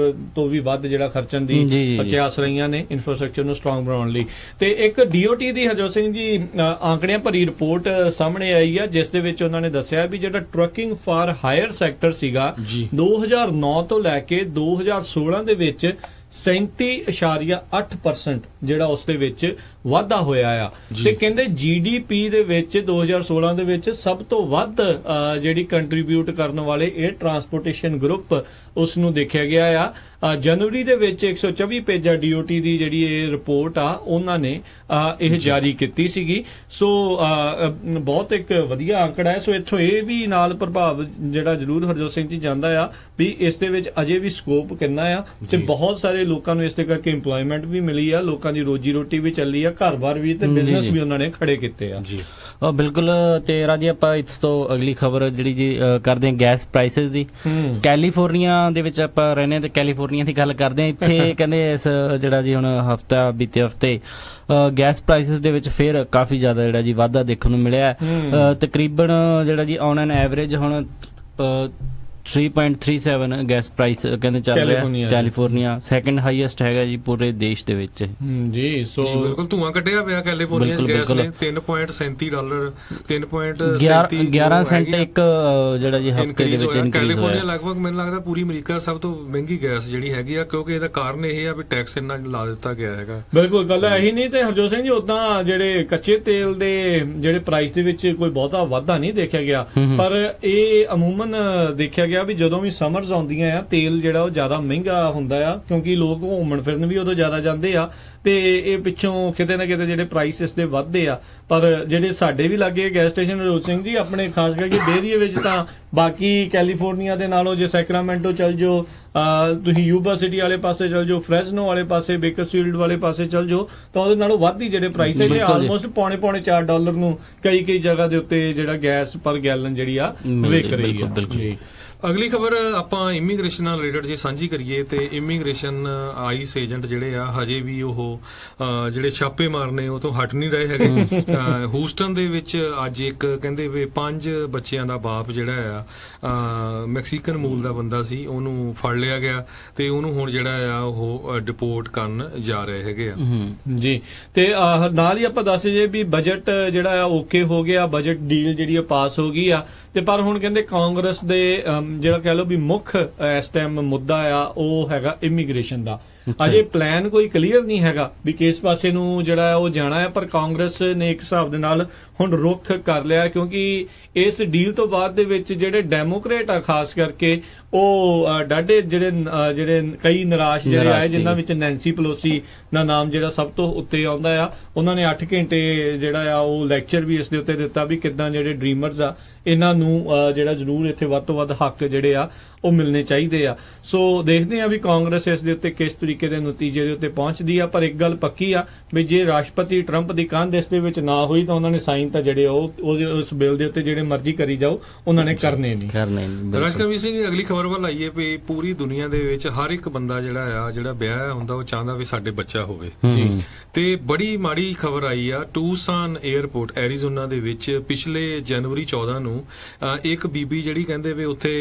ਤੋਂ ਵੀ ਵੱਧ ਜਿਹੜਾ ਖਰਚਣ ਦੀ ਕਿਆਸ ਰਹੀਆਂ ਨੇ ਇਨਫਰਾਸਟ੍ਰਕਚਰ ਨੂੰ ਸਟਰੋਂਗ ਬਣਾਉਣ ਲਈ। ਤੇ ਇੱਕ DOT ਦੀ ਹਰਜੋਤ ਸਿੰਘ ਜੀ ਆંકੜਿਆਂ ਭਰੀ ਰਿਪੋਰਟ ਸਾਹਮਣੇ ਆਈ ਆ ਜਿਸ ਦੇ ਵਿੱਚ ਉਹਨਾਂ ਨੇ ਦੱਸਿਆ ਵੀ ਜਿਹੜਾ ਟਰੱਕਿੰਗ ਫਾਰ ਹਾਇਰ ਸੈਕਟਰ ਸੀਗਾ 2009 ਤੋਂ ਲੈ ਕੇ 2016 ਦੇ ਵਿੱਚ 37.8% ਜਿਹੜਾ ਉਸ ਦੇ ਵਿੱਚ ਵਾਧਾ ਹੋਇਆ ਆ। ਤੇ ਕਹਿੰਦੇ GDP ਦੇ ਵਿੱਚ 2016 ਦੇ ਵਿੱਚ ਸਭ ਤੋਂ ਵੱਧ ਜਿਹੜੀ ਕੰਟਰੀਬਿਊਟ ਕਰਨ ਵਾਲੇ ਇਹ ਟਰਾਂਸਪੋਰਟੇਸ਼ਨ ਗਰੁੱਪ ਉਸ ਨੂੰ ਦੇਖਿਆ ਗਿਆ ਆ। ਜਨਵਰੀ ਦੇ ਵਿੱਚ 124 ਪੇਜਾਂ DOT ਦੀ ਜਿਹੜੀ ਇਹ ਰਿਪੋਰਟ ਆ ਉਹਨਾਂ ਨੇ ਇਹ ਜਾਰੀ ਕੀਤੀ ਸੀਗੀ। ਸੋ ਬਹੁਤ ਇੱਕ ਵਧੀਆ ਆંકੜਾ ਹੈ। ਸੋ ਇੱਥੋਂ ਇਹ ਵੀ ਨਾਲ ਪ੍ਰਭਾਵ ਜਿਹੜਾ ਜ਼ਰੂਰ ਹਰਜੋਤ ਸਿੰਘ ਜੀ ਜਾਂਦਾ ਆ ਵੀ ਇਸ ਦੇ ਵਿੱਚ ਅਜੇ ਵੀ ਸਕੋਪ ਕਿੰਨਾ ਆ ਤੇ ਬਹੁਤ ਸਾਰੇ ਲੋਕਾਂ ਨੂੰ ਇਸ ਦੇ ਕਰਕੇ ਇੰਪਲੋਇਮੈਂਟ ਵੀ ਮਿਲੀ ਆ, ਲੋਕਾਂ ਦੀ ਰੋਜੀ ਰੋਟੀ ਵੀ ਚੱਲੀ ਆ, ਘਰ-ਬਾਰ ਵੀ ਤੇ ਬਿਜ਼ਨਸ ਵੀ ਉਹਨਾਂ ਨੇ ਖੜੇ ਕੀਤੇ ਆ। ਜੀ ਬਿਲਕੁਲ। ਤੇ ਰਾਜੀ ਆਪਾਂ ਇਸ ਤੋਂ ਅਗਲੀ ਖਬਰ ਜਿਹੜੀ ਜੀ ਕਰਦੇ ਹਾਂ ਗੈਸ ਪ੍ਰਾਈਸਿਸ ਦੀ। ਕੈਲੀਫੋਰਨੀਆ ਦੇ ਵਿੱਚ ਆਪਾਂ ਰਹਿੰਦੇ ਤੇ ਕੈਲੀਫੋਰਨੀਆ ਦੀ ਗੱਲ ਕਰਦੇ ਹਾਂ। ਇੱਥੇ ਕਹਿੰਦੇ ਇਸ ਜਿਹੜਾ ਜੀ ਹੁਣ ਬੀਤੇ ਹਫਤੇ ਗੈਸ ਪ੍ਰਾਈਸਿਸ ਦੇ ਵਿੱਚ ਫਿਰ ਕਾਫੀ ਜ਼ਿਆਦਾ ਜਿਹੜਾ ਜੀ ਵਾਧਾ ਦੇਖਣ ਨੂੰ ਮਿਲਿਆ। ਤਕਰੀਬਨ ਜਿਹੜਾ ਜੀ ਔਨ ਐਨ ਐਵਰੇਜ ਹੁਣ 3.37 ਗੈਸ ਪ੍ਰਾਈਸ ਕਹਿੰਦੇ ਚੱਲ ਰਿਹਾ ਕੈਲੀਫੋਰਨੀਆ, ਸੈਕੰਡ ਹਾਈਐਸਟ ਹੈਗਾ ਜੀ ਪੂਰੇ ਦੇਸ਼ ਦੇ ਵਿੱਚ। ਜੀ ਸੋ ਬਿਲਕੁਲ ਧੂਆਂ ਕੱਢਿਆ ਪਿਆ ਕੈਲੀਫੋਰਨੀਆ ਗੈਸ ਨੇ। $3.37 11 ਸੈਂਟ ਇੱਕ ਜਿਹੜਾ ਜੀ ਹਫਤੇ ਦੇ ਵਿੱਚ ਇਨਕਰੀਜ਼ ਕੈਲੀਫੋਰਨੀਆ ਲਗਭਗ ਮੈਨੂੰ ਲੱਗਦਾ ਪੂਰੀ ਅਮਰੀਕਾ ਸਭ ਤੋਂ ਮਹਿੰਗੀ ਗੈਸ ਜਿਹੜੀ ਹੈਗੀ ਆ, ਕਿਉਂਕਿ ਇਹਦਾ ਕਾਰਨ ਇਹ ਆ ਵੀ ਟੈਕਸ ਇੰਨਾ ਲਾ ਦਿੱਤਾ ਗਿਆ ਹੈਗਾ। ਬਿਲਕੁਲ ਗੱਲ ਇਹੀ ਨਹੀਂ। ਤੇ ਹਰਜੋਤ ਸਿੰਘ ਜੀ ਉਦਾਂ ਜਿਹੜੇ ਕੱਚੇ ਤੇਲ ਦੇ ਜਿਹੜੇ ਪ੍ਰਾਈਸ ਦੇ ਵਿੱਚ ਕੋਈ ਬਹੁਤਾ ਵਾਧਾ ਨਹੀਂ ਦੇਖਿਆ ਗਿਆ, ਪਰ ਇਹ ਅਮੂਮਨ ਦੇਖਿਆ ਵੀ ਜਦੋਂ ਵੀ ਸਮਰਸ ਆਉਂਦੀਆਂ ਆ ਤੇਲ ਜਿਹੜਾ ਉਹ ਜ਼ਿਆਦਾ ਮਹਿੰਗਾ ਹੁੰਦਾ ਆ, ਕਿਉਂਕਿ ਲੋਕ ਘੁੰਮਣ ਫਿਰਨ ਵੀ ਉਦੋਂ ਜ਼ਿਆਦਾ ਜਾਂਦੇ ਆ ਤੇ ਇਹ ਪਿੱਛੋਂ ਕਿਤੇ ਨਾ ਕਿਤੇ ਜਿਹੜੇ ਪ੍ਰਾਈਸ ਇਸ ਦੇ ਵੱਧਦੇ ਆ। ਪਰ ਜਿਹੜੇ ਸਾਡੇ ਵੀ ਲੱਗੇ ਗੈਸ ਸਟੇਸ਼ਨ ਹਰਜੋਤ ਸਿੰਘ ਜੀ ਆਪਣੇ ਖਾਸ ਕਰਕੇ ਡੇਅਰੀ ਵਿੱਚ ਤਾਂ ਬਾਕੀ ਕੈਲੀਫੋਰਨੀਆ ਦੇ ਨਾਲੋਂ ਜੇ ਸੈਕਰਾਮੈਂਟੋ ਚੱਲ ਜਾਓ, ਤੁਸੀਂ ਯੂਬਾ ਸਿਟੀ ਵਾਲੇ ਪਾਸੇ ਚੱਲ ਜਾਓ, ਫ੍ਰੈਸਨੋ ਵਾਲੇ ਪਾਸੇ, ਬੇਕਰਸਫੀਲਡ ਵਾਲੇ ਪਾਸੇ ਚੱਲ ਜਾਓ ਤਾਂ ਉਹਦੇ ਨਾਲੋਂ ਵੱਧ ਹੀ ਜਿਹੜੇ ਪ੍ਰਾਈਸ ਹੈ ਆਲਮੋਸਟ ਪੌਣੇ $4 ਨੂੰ ਕਈ ਜਗ੍ਹਾ ਦੇ ਉੱਤੇ ਜਿਹੜਾ ਗੈਸ ਪਰ ਗੈਲਨ ਜਿਹੜੀ ਆ ਵਿਕ ਰਹੀ ਆ। ਜੀ ਅਗਲੀ ਖਬਰ ਆਪਾਂ ਇਮੀਗ੍ਰੇਸ਼ਨ ਨਾਲ ਰਿਲੇਟਡ ਜੇ ਸਾਂਝੀ ਕਰੀਏ ਤੇ ਇਮੀਗ੍ਰੇਸ਼ਨ ਆਈਸ ਏਜੰਟ ਜਿਹੜੇ ਆ ਹਜੇ ਵੀ ਉਹ ਜਿਹੜੇ ਛਾਪੇ ਮਾਰਨੇ ਉਹ ਤੋਂ ਹਟ ਨਹੀਂ ਰਹੇ ਹੈਗੇ। ਹੂਸਟਨ ਦੇ ਵਿੱਚ ਅੱਜ ਇੱਕ ਕਹਿੰਦੇ ਵੀ 5 ਬੱਚਿਆਂ ਦਾ ਬਾਪ ਜਿਹੜਾ ਆ ਮੈਕਸੀਕਨ ਮੂਲ ਦਾ ਬੰਦਾ ਸੀ, ਉਹਨੂੰ ਫੜ ਲਿਆ ਗਿਆ ਤੇ ਉਹਨੂੰ ਹੁਣ ਜਿਹੜਾ ਆ ਉਹ ਡਿਪੋਰਟ ਕਰਨ ਜਾ ਰਹੇ ਹੈਗੇ ਆ। ਜੀ ਤੇ ਨਾਲ ਹੀ ਆਪਾਂ ਦੱਸ ਜੇ ਵੀ ਬਜਟ ਜਿਹੜਾ ਆ ਓਕੇ ਹੋ ਗਿਆ, ਬਜਟ ਡੀਲ ਜਿਹੜੀ ਪਾਸ ਹੋ ਗਈ ਆ। ਤੇ ਪਰ ਹੁਣ ਕਹਿੰਦੇ ਕਾਂਗਰਸ ਦੇ ਜਿਹੜਾ ਕਹਿ ਲਓ ਵੀ ਮੁੱਖ ਇਸ ਟਾਈਮ ਮੁੱਦਾ ਆ ਉਹ ਹੈਗਾ ਇਮੀਗ੍ਰੇਸ਼ਨ ਦਾ। ਅਜੇ ਪਲਾਨ ਕੋਈ ਕਲੀਅਰ ਨਹੀਂ ਹੈਗਾ ਵੀ ਕਿਸ ਪਾਸੇ ਨੂੰ ਜਿਹੜਾ ਉਹ ਜਾਣਾ ਹੈ, ਪਰ ਕਾਂਗਰਸ ਨੇ ਇੱਕ ਹਿਸਾਬ ਦੇ ਨਾਲ ਹੁਣ ਰੁੱਖ ਕਰ ਲਿਆ, ਕਿਉਂਕਿ ਇਸ ਡੀਲ ਤੋਂ ਬਾਅਦ ਦੇ ਵਿੱਚ ਜਿਹੜੇ ਡੈਮੋਕ੍ਰੇਟ ਆ ਖਾਸ ਕਰਕੇ ਉਹ ਡਾਢੇ ਜਿਹੜੇ ਕਈ ਨਿਰਾਸ਼ ਜਿਹੜੇ ਆਏ, ਜਿਨ੍ਹਾਂ ਵਿੱਚ ਨੈਂਸੀ ਪਲੋਸੀ ਦਾ ਨਾਮ ਜਿਹੜਾ ਸਭ ਤੋਂ ਉੱਤੇ ਆਉਂਦਾ ਆ। ਉਹਨਾਂ ਨੇ 8 ਘੰਟੇ ਜਿਹੜਾ ਆ ਉਹ ਲੈਕਚਰ ਵੀ ਇਸ ਦੇ ਉੱਤੇ ਦਿੱਤਾ ਵੀ ਕਿੱਦਾਂ ਜਿਹੜੇ ਡ੍ਰੀਮਰਸ ਆ ਇਹਨਾਂ ਨੂੰ ਜਿਹੜਾ ਜ਼ਰੂਰ ਇੱਥੇ ਵੱਧ ਤੋਂ ਵੱਧ ਹੱਕ ਜਿਹੜੇ ਆ ਉਹ ਮਿਲਣੇ ਚਾਹੀਦੇ ਆ। ਸੋ ਦੇਖਦੇ ਆ ਵੀ ਕਾਂਗਰਸ ਇਸ ਦੇ ਉੱਤੇ ਕਿਸ ਤਰੀਕੇ ਦੇ ਨਤੀਜੇ ਦੇ ਉੱਤੇ ਪਹੁੰਚਦੀ ਆ। ਪਰ ਇੱਕ ਗੱਲ ਪੱਕੀ ਆ ਵੀ ਜੇ ਰਾਸ਼ਟਰਪਤੀ ਟਰੰਪ ਦੀ ਕੰਧ ਇਸ ਦੇ ਵਿੱਚ ਨਾ ਹੋਈ ਤਾਂ ਉਹਨਾਂ ਨੇ ਸਾਈਨ ਤਾਂ ਜਿਹੜੇ ਉਸ ਬਿੱਲ ਦੇ ਉੱਤੇ ਜਿਹੜੇ ਮਰਜ਼ੀ ਕਰੀ ਜਾਓ ਉਹਨਾਂ ਨੇ ਕਰਨੇ ਨਹੀਂ। ਰਾਜਕਰਮੀ ਸਿੰਘ ਜੀ, ਅਗਲੀ ਖਬਰ ਵੱਲ ਆਈਏ ਵੀ ਪੂਰੀ ਦੁਨੀਆ ਦੇ ਵਿੱਚ ਹਰ ਇੱਕ ਬੰਦਾ ਜਿਹੜਾ ਵਿਆਹ ਹੁੰਦਾ ਉਹ ਚਾਹੁੰਦਾ ਵੀ ਸਾਡੇ ਬੱਚਾ ਹੋਵੇ ਜੀ। ਤੇ ਬੜੀ ਮਾੜੀ ਖਬਰ ਆਈ ਆ, ਟੂਸਾਨ 에ਅਰਪੋਰਟ ਐਰੀਜ਼ੋਨਾ ਦੇ ਵਿੱਚ ਪਿਛਲੇ ਜਨਵਰੀ 14 ਨੂੰ ਇੱਕ ਬੀਬੀ ਜਿਹੜੀ ਕਹਿੰਦੇ ਵੀ ਉੱਥੇ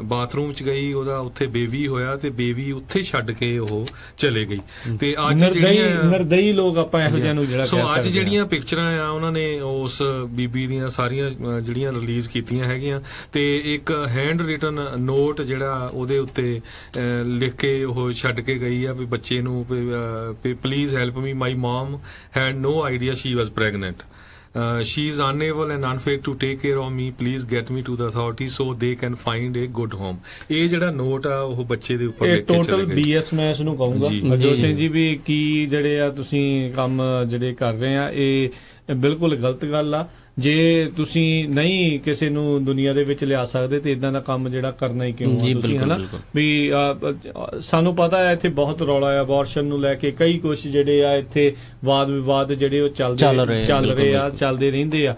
ਬਾਥਰੂਮ 'ਚ ਗਈ, ਉਹਦਾ ਉੱਥੇ ਬੇਬੀ ਹੋਇਆ ਤੇ ਬੇਬੀ ਉੱਥੇ ਛੱਡ ਕੇ ਉਹ ਚਲੇ ਗਈ। ਤੇ ਅੱਜ ਜਿਹੜੀਆਂ ਨਰਦਈ ਲੋਕ ਆਪਾਂ ਇਹੋ ਜਿਹਾ ਨੂੰ ਜਿਹੜਾ ਸੋ ਅੱਜ ਜਿਹੜੀਆਂ ਪਿਕਚਰਾਂ ਆ ਉਹਨਾਂ ਨੇ ਉਸ ਬੀਬੀ ਦੀਆਂ ਸਾਰੀਆਂ ਜਿਹੜੀਆਂ ਰਿਲੀਜ਼ ਕੀਤੀਆਂ ਹੈਗੀਆਂ ਤੇ ਇੱਕ ਹੈਂਡ ਰਿਟਨ ਨੋਟ ਜਿਹੜਾ ਉਹਦੇ ਉੱਤੇ ਲਿਖ ਕੇ ਉਹ ਛੱਡ ਕੇ ਗਈ ਆ ਵੀ ਬੱਚੇ ਨੂੰ please help me, my mum had no idea she was pregnant, she is unable and unfit to take care of me, please get me to the authorities so they can find a good home। ਇਹ ਜਿਹੜਾ note ਆ ਉਹ ਬੱਚੇ ਦੇ ਉੱਪਰ ਲਿਖ ਕੇ ਚਲੇ ਗਏ। ਟੋਟਲ BS ਮੈਂ ਇਸ ਨੂੰ ਕਹੂੰਗਾ ਹਰਜੋਤ ਸਿੰਘ ਜੀ ਵੀ ਕੀ ਜਿਹੜੇ ਆ ਤੁਸੀਂ ਕੰਮ ਜਿਹੜੇ ਕਰ ਰਹੇ ਆ ਇਹ ਬਿਲਕੁਲ ਗਲਤ ਗੱਲ ਆ। ਜੇ ਤੁਸੀਂ ਨਹੀਂ ਕਿਸੇ ਨੂੰ ਦੁਨੀਆ ਦੇ ਵਿੱਚ ਲਿਆ ਸਕਦੇ ਤੇ ਇਦਾਂ ਦਾ ਕੰਮ ਜਿਹੜਾ ਕਰਨਾ ਹੀ ਕਿਉਂ ਆ ਤੁਸੀਂ, ਹਨਾ ਵੀ ਸਾਨੂੰ ਪਤਾ ਹੈ ਇੱਥੇ ਬਹੁਤ ਰੌਲਾ ਆ ਅਬੋਰਸ਼ਨ ਨੂੰ ਲੈ ਕੇ, ਕਈ ਕੁਛ ਜਿਹੜੇ ਆ ਇੱਥੇ ਵਾਦ ਵਿਵਾਦ ਜਿਹੜੇ ਉਹ ਚੱਲਦੇ ਰਹਿੰਦੇ ਆ।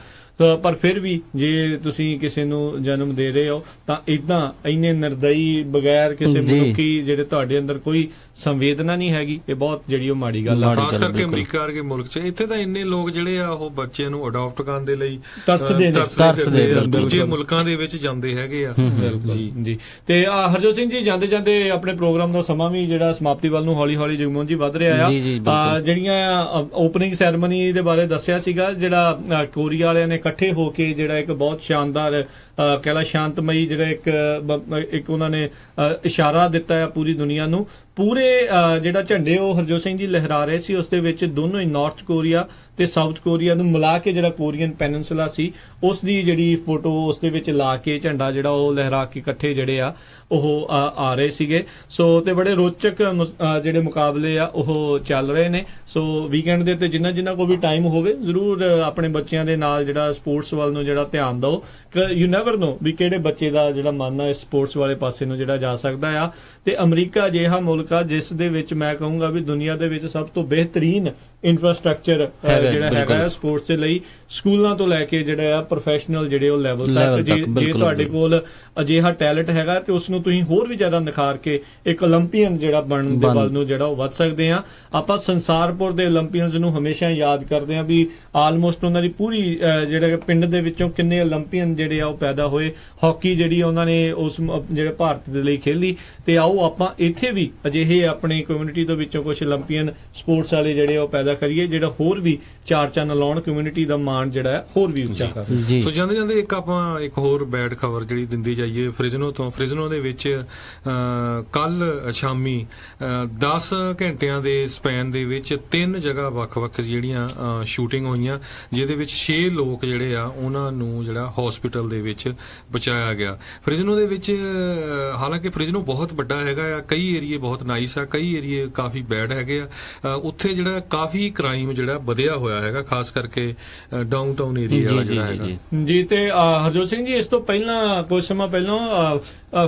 ਪਰ ਫਿਰ ਵੀ ਜੇ ਤੁਸੀਂ ਕਿਸੇ ਨੂੰ ਜਨਮ ਦੇ ਰਹੇ ਹੋ ਤਾਂ ਇਦਾਂ ਇੰਨੇ ਨਿਰਦਈ ਬਗੈਰ ਕਿਸੇ ਮਨੁੱਖੀ ਜਿਹੜੇ ਤੁਹਾਡੇ ਅੰਦਰ ਕੋਈ ਸੰਵੇਦਨਾ ਨਹੀਂ ਹੈਗੀ, ਇਹ ਬਹੁਤ ਜਿਹੜੀ ਉਹ ਮਾੜੀ ਗੱਲ ਆ। ਖਾਸ ਕਰਕੇ ਅਮਰੀਕਾ ਵਰਗੇ ਮੁਲਕ 'ਚ ਇੱਥੇ ਤਾਂ ਇੰਨੇ ਲੋਕ ਜਿਹੜੇ ਆ ਉਹ ਬੱਚੇ ਨੂੰ ਅਡਾਪਟ ਕਰਨ ਦੇ ਲਈ ਤਰਸਦੇ ਦੂਜੇ ਮੁਲਕਾਂ ਦੇ ਵਿੱਚ ਜਾਂਦੇ ਹੈਗੇ ਆ ਜੀ। ਤੇ ਹਰਜੋਤ ਸਿੰਘ ਜੀ ਜਾਂਦੇ ਜਾਂਦੇ ਆਪਣੇ ਪ੍ਰੋਗਰਾਮ ਦਾ ਸਮਾਂ ਵੀ ਜਿਹੜਾ ਸਮਾਪਤੀ ਵੱਲ ਨੂੰ ਹੌਲੀ ਹੌਲੀ ਜਗਮੋਹਨ ਜੀ ਵੱਧ ਰਿਹਾ ਆ। ਜਿਹੜੀਆਂ ਓਪਨਿੰਗ ਸੈਰੇਮਨੀ ਦੇ ਬਾਰੇ ਦੱਸਿਆ ਸੀਗਾ, ਜਿਹੜਾ ਕੋਰੀਆ ਵਾਲਿਆਂ ਨੇ ਇਕੱਠੇ ਹੋ ਕੇ ਜਿਹੜਾ ਇੱਕ ਬਹੁਤ ਸ਼ਾਨਦਾਰ ਕਹਿ ਲਾ ਸ਼ਾਂਤਮਈ ਜਿਹੜਾ ਇੱਕ ਉਹਨਾਂ ਨੇ ਇਸ਼ਾਰਾ ਦਿੱਤਾ ਹੈ ਪੂਰੀ ਦੁਨੀਆ ਨੂੰ। ਪੂਰੇ ਜਿਹੜਾ ਝੰਡੇ ਉਹ ਹਰਜੋਤ ਸਿੰਘ ਜੀ ਲਹਿਰਾ ਰਹੇ ਸੀ, ਉਸ ਦੇ ਵਿੱਚ ਦੋਨੋਂ ਹੀ ਨਾਰਥ ਕੋਰੀਆ ਤੇ ਸਾਊਥ ਕੋਰੀਆ ਨੂੰ ਮਿਲਾ ਕੇ ਜਿਹੜਾ ਕੋਰੀਅਨ ਪੈਨਿਨਸੂਲਾ ਸੀ ਉਸ ਦੀ ਜਿਹੜੀ ਫੋਟੋ ਉਸ ਦੇ ਵਿੱਚ ਲਾ ਕੇ ਝੰਡਾ ਜਿਹੜਾ ਉਹ ਲਹਿਰਾ ਕੇ ਇਕੱਠੇ ਜਿਹੜੇ ਆ ਉਹ ਆ ਰਹੇ ਸੀਗੇ। ਸੋ ਤੇ ਬੜੇ ਰੋਚਕ ਜਿਹੜੇ ਮੁਕਾਬਲੇ ਆ ਉਹ ਚੱਲ ਰਹੇ ਨੇ। ਸੋ ਵੀਕਐਂਡ ਦੇ ਤੇ ਜਿੰਨਾ ਕੋਈ ਵੀ ਟਾਈਮ ਹੋਵੇ ਜ਼ਰੂਰ ਆਪਣੇ ਬੱਚਿਆਂ ਦੇ ਨਾਲ ਜਿਹੜਾ ਸਪੋਰਟਸ ਵੱਲ ਨੂੰ ਜਿਹੜਾ ਧਿਆਨ ਦਿਓ। ਯੂ ਨੈਵਰ ਨੋ ਵੀ ਕਿਹੜੇ ਬੱਚੇ ਦਾ ਜਿਹੜਾ ਮਨ ਆ ਇਸ ਸਪੋਰਟਸ ਵਾਲੇ ਪਾਸੇ ਨੂੰ ਜਿਹੜਾ ਜਾ ਸਕਦਾ ਆ। ਤੇ ਅਮਰੀਕਾ ਅਜਿਹਾ ਮੁਲਕ ਆ ਜਿਸ ਦੇ ਵਿੱਚ ਮੈਂ ਕਹੂੰਗਾ ਵੀ ਦੁਨੀਆ ਦੇ ਵਿੱਚ ਸਭ ਤੋਂ ਬਿਹਤਰੀਨ ਇਨਫਰਾਸਟ੍ਰਕਚਰ ਜਿਹੜਾ ਹੈਗਾ ਸਪੋਰਟਸ ਦੇ ਲਈ, ਸਕੂਲਾਂ ਤੋਂ ਲੈ ਕੇ ਜਿਹੜਾ ਆ ਪ੍ਰੋਫੈਸ਼ਨਲ ਜਿਹੜੇ ਉਹ ਲੈਵਲ ਤੱਕ ਜੇ ਤੁਹਾਡੇ ਕੋਲ ਅਜਿਹਾ ਟੈਲੈਂਟ ਹੈਗਾ ਤੇ ਉਸ ਨੂੰ ਤੁਸੀਂ ਹੋਰ ਵੀ ਜ਼ਿਆਦਾ ਨਿਖਾਰ ਕੇ ਇੱਕ ਓਲੰਪੀਅਨ ਜਿਹੜਾ ਬਣਨ ਦੇ ਵੱਲ ਨੂੰ ਜਿਹੜਾ ਉਹ ਵੱਧ ਸਕਦੇ ਆ। ਆਪਾਂ ਸੰਸਾਰਪੁਰ ਦੇ ਓਲੰਪੀਅਨਸ ਨੂੰ ਹਮੇਸ਼ਾ ਯਾਦ ਕਰਦੇ ਆ ਵੀ ਆਲਮੋਸਟ ਉਹਨਾਂ ਦੀ ਪੂਰੀ ਜਿਹੜੇ ਪਿੰਡ ਦੇ ਵਿੱਚੋਂ ਕਿੰਨੇ ਓਲੰਪੀਅਨ ਜਿਹੜੇ ਆ ਉਹ ਪੈਦਾ ਹੋਏ। ਹਾਕੀ ਜਿਹੜੀ ਉਹਨਾਂ ਨੇ ਉਸ ਜਿਹੜੇ ਭਾਰਤ ਦੇ ਲਈ ਖੇਲੀ। ਤੇ ਆਓ ਆਪਾਂ ਇੱਥੇ ਵੀ ਅਜਿਹੇ ਆਪਣੀ ਕਮਿਊਨਿਟੀ ਦੇ ਵਿੱਚੋਂ ਕੁਝ ਓਲੰਪੀਅਨ ਸਪੋਰਟਸ ਵਾਲੇ ਜਿਹੜੇ ਉਹ ਪੈਦਾ ਕਰੀਏ ਜਿਹੜਾ ਹੋਰ ਵੀ ਚਾਰ ਚੰਨ ਲਾਉਣ, ਕਮਿਊਨਿਟੀ ਦਾ ਮਾਣ ਜਿਹੜਾ ਹੈ ਹੋਰ ਵੀ ਉੱਚਾ ਕਰਨ। ਸੋ ਜਾਂਦੇ ਜਾਂਦੇ ਇੱਕ ਹੋਰ ਬੈਡ ਖਬਰ ਜਿਹੜੀ ਦਿੰਦੀ ਜਾਈਏ ਫ੍ਰਿਜ਼ਨੋ ਤੋਂ। ਫ੍ਰਿਜ਼ਨੋ ਦੇ ਵਿੱਚ ਕੱਲ ਸ਼ਾਮੀ 10 ਘੰਟਿਆਂ ਦੇ ਸਪੈਨ ਦੇ ਵਿੱਚ 3 ਜਗ੍ਹਾ ਵੱਖ-ਵੱਖ ਜਿਹੜੀਆਂ ਸ਼ੂਟਿੰਗ ਹੋਈਆਂ, ਜਿਹਦੇ ਵਿੱਚ 6 ਲੋਕ ਜਿਹੜੇ ਆ ਉਹਨਾਂ ਨੂੰ ਜਿਹੜਾ ਹਸਪੀਟਲ ਦੇ ਵਿੱਚ ਬਚਾਇਆ ਗਿਆ। ਫ੍ਰਿਜ਼ਨੋ ਦੇ ਵਿੱਚ ਹਾਲਾਂਕਿ ਫ੍ਰਿਜ਼ਨੋ ਬਹੁਤ ਵੱਡਾ ਹੈਗਾ ਆ, ਕਈ ਏਰੀਏ ਬਹੁਤ ਨਾਈਸ ਆ, ਕਈ ਏਰੀਏ ਕਾਫੀ ਬੈਡ ਹੈਗੇ ਆ। ਉੱਥੇ ਜਿਹੜਾ ਕਾਫੀ ਕ੍ਰਾਈਮ ਜਿਹੜਾ ਵਧਿਆ ਹੋਇਆ ਹੈਗਾ, ਖਾਸ ਕਰਕੇ ਡਾਊਨਟਾਊਨ ਏਰੀਆ ਵਾਲਾ ਜਿਹੜਾ ਹੈਗਾ ਜੀ। ਤੇ ਹਰਜੋਤ ਸਿੰਘ ਜੀ ਇਸ ਤੋਂ ਪਹਿਲਾਂ ਕੁਝ ਸਮਾਂ ਪਹਿਲਾਂ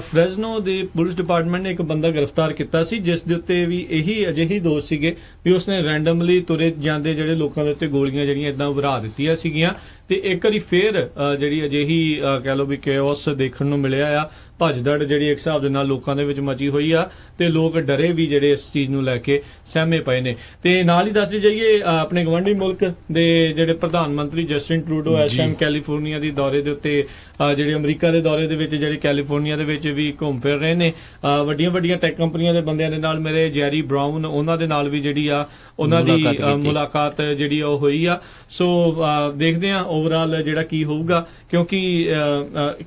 ਫ੍ਰੈਜ਼ਨੋ ਦੇ ਪੁਲਿਸ ਡਿਪਾਰਟਮੈਂਟ ਨੇ ਇੱਕ ਬੰਦਾ ਗ੍ਰਿਫਤਾਰ ਕੀਤਾ ਸੀ ਜਿਸ ਦੇ ਉੱਤੇ ਵੀ ਇਹੀ ਅਜਿਹੀ ਦੋਸ਼ ਸੀਗੇ ਵੀ ਉਸਨੇ ਰੈਂਡਮਲੀ ਤੁਰੇ ਜਾਂਦੇ ਜਿਹੜੇ ਲੋਕਾਂ ਦੇ ਉੱਤੇ ਗੋਲੀਆਂ ਜਿਹੜੀਆਂ ਇਦਾਂ ਉਭਰਾ ਦਿੱਤੀਆਂ ਸੀਗੀਆਂ। ਤੇ ਇੱਕ ਵਾਰੀ ਫੇਰ ਜਿਹੜੀ ਅਜਿਹੀ ਕਹਿ ਲਓ ਵੀ ਕੇਓਸ ਦੇਖਣ ਨੂੰ ਮਿਲਿਆ ਆ, ਭੱਜਦੜ ਜਿਹੜੀ ਇੱਕ ਹਿਸਾਬ ਦੇ ਨਾਲ ਲੋਕਾਂ ਦੇ ਵਿੱਚ ਮਚੀ ਹੋਈ ਆ ਤੇ ਲੋਕ ਡਰੇ ਵੀ ਜਿਹੜੇ ਇਸ ਚੀਜ਼ ਨੂੰ ਲੈ ਕੇ ਸਹਿਮੇ ਪਏ ਨੇ। ਤੇ ਨਾਲ ਹੀ ਦੱਸ ਜਾਈਏ ਆਪਣੇ ਗਵਾਂਢੀ ਮੁਲਕ ਦੇ ਜਿਹੜੇ ਪ੍ਰਧਾਨ ਮੰਤਰੀ ਜਸਟਿਨ ਟਰੂਡੋ ਇਸ ਟਾਈਮ ਕੈਲੀਫੋਰਨੀਆ ਦੀ ਦੌਰੇ ਦੇ ਉੱਤੇ ਜਿਹੜੇ ਅਮਰੀਕਾ ਦੇ ਦੌਰੇ ਦੇ ਵਿੱਚ ਜਿਹੜੇ ਕੈਲੀਫੋਰਨੀਆ ਦੇ ਵਿੱਚ ਵੀ ਘੁੰਮ ਫਿਰ ਰਹੇ ਨੇ। ਵੱਡੀਆਂ ਟੈਕ ਕੰਪਨੀਆਂ ਦੇ ਬੰਦਿਆਂ ਦੇ ਨਾਲ ਮੇਰੇ ਜੈਰੀ ਬਰਾਊਨ ਉਹਨਾਂ ਦੇ ਨਾਲ ਵੀ ਜਿਹੜੀ ਆ ਉਹਨਾਂ ਦੀ ਮੁਲਾਕਾਤ ਜਿਹੜੀ ਉਹ ਹੋਈ ਆ। ਸੋ ਦੇਖਦੇ ਆ ਓਵਰਆਲ ਜਿਹੜਾ ਕੀ ਹੋਊਗਾ, ਕਿਉਂਕਿ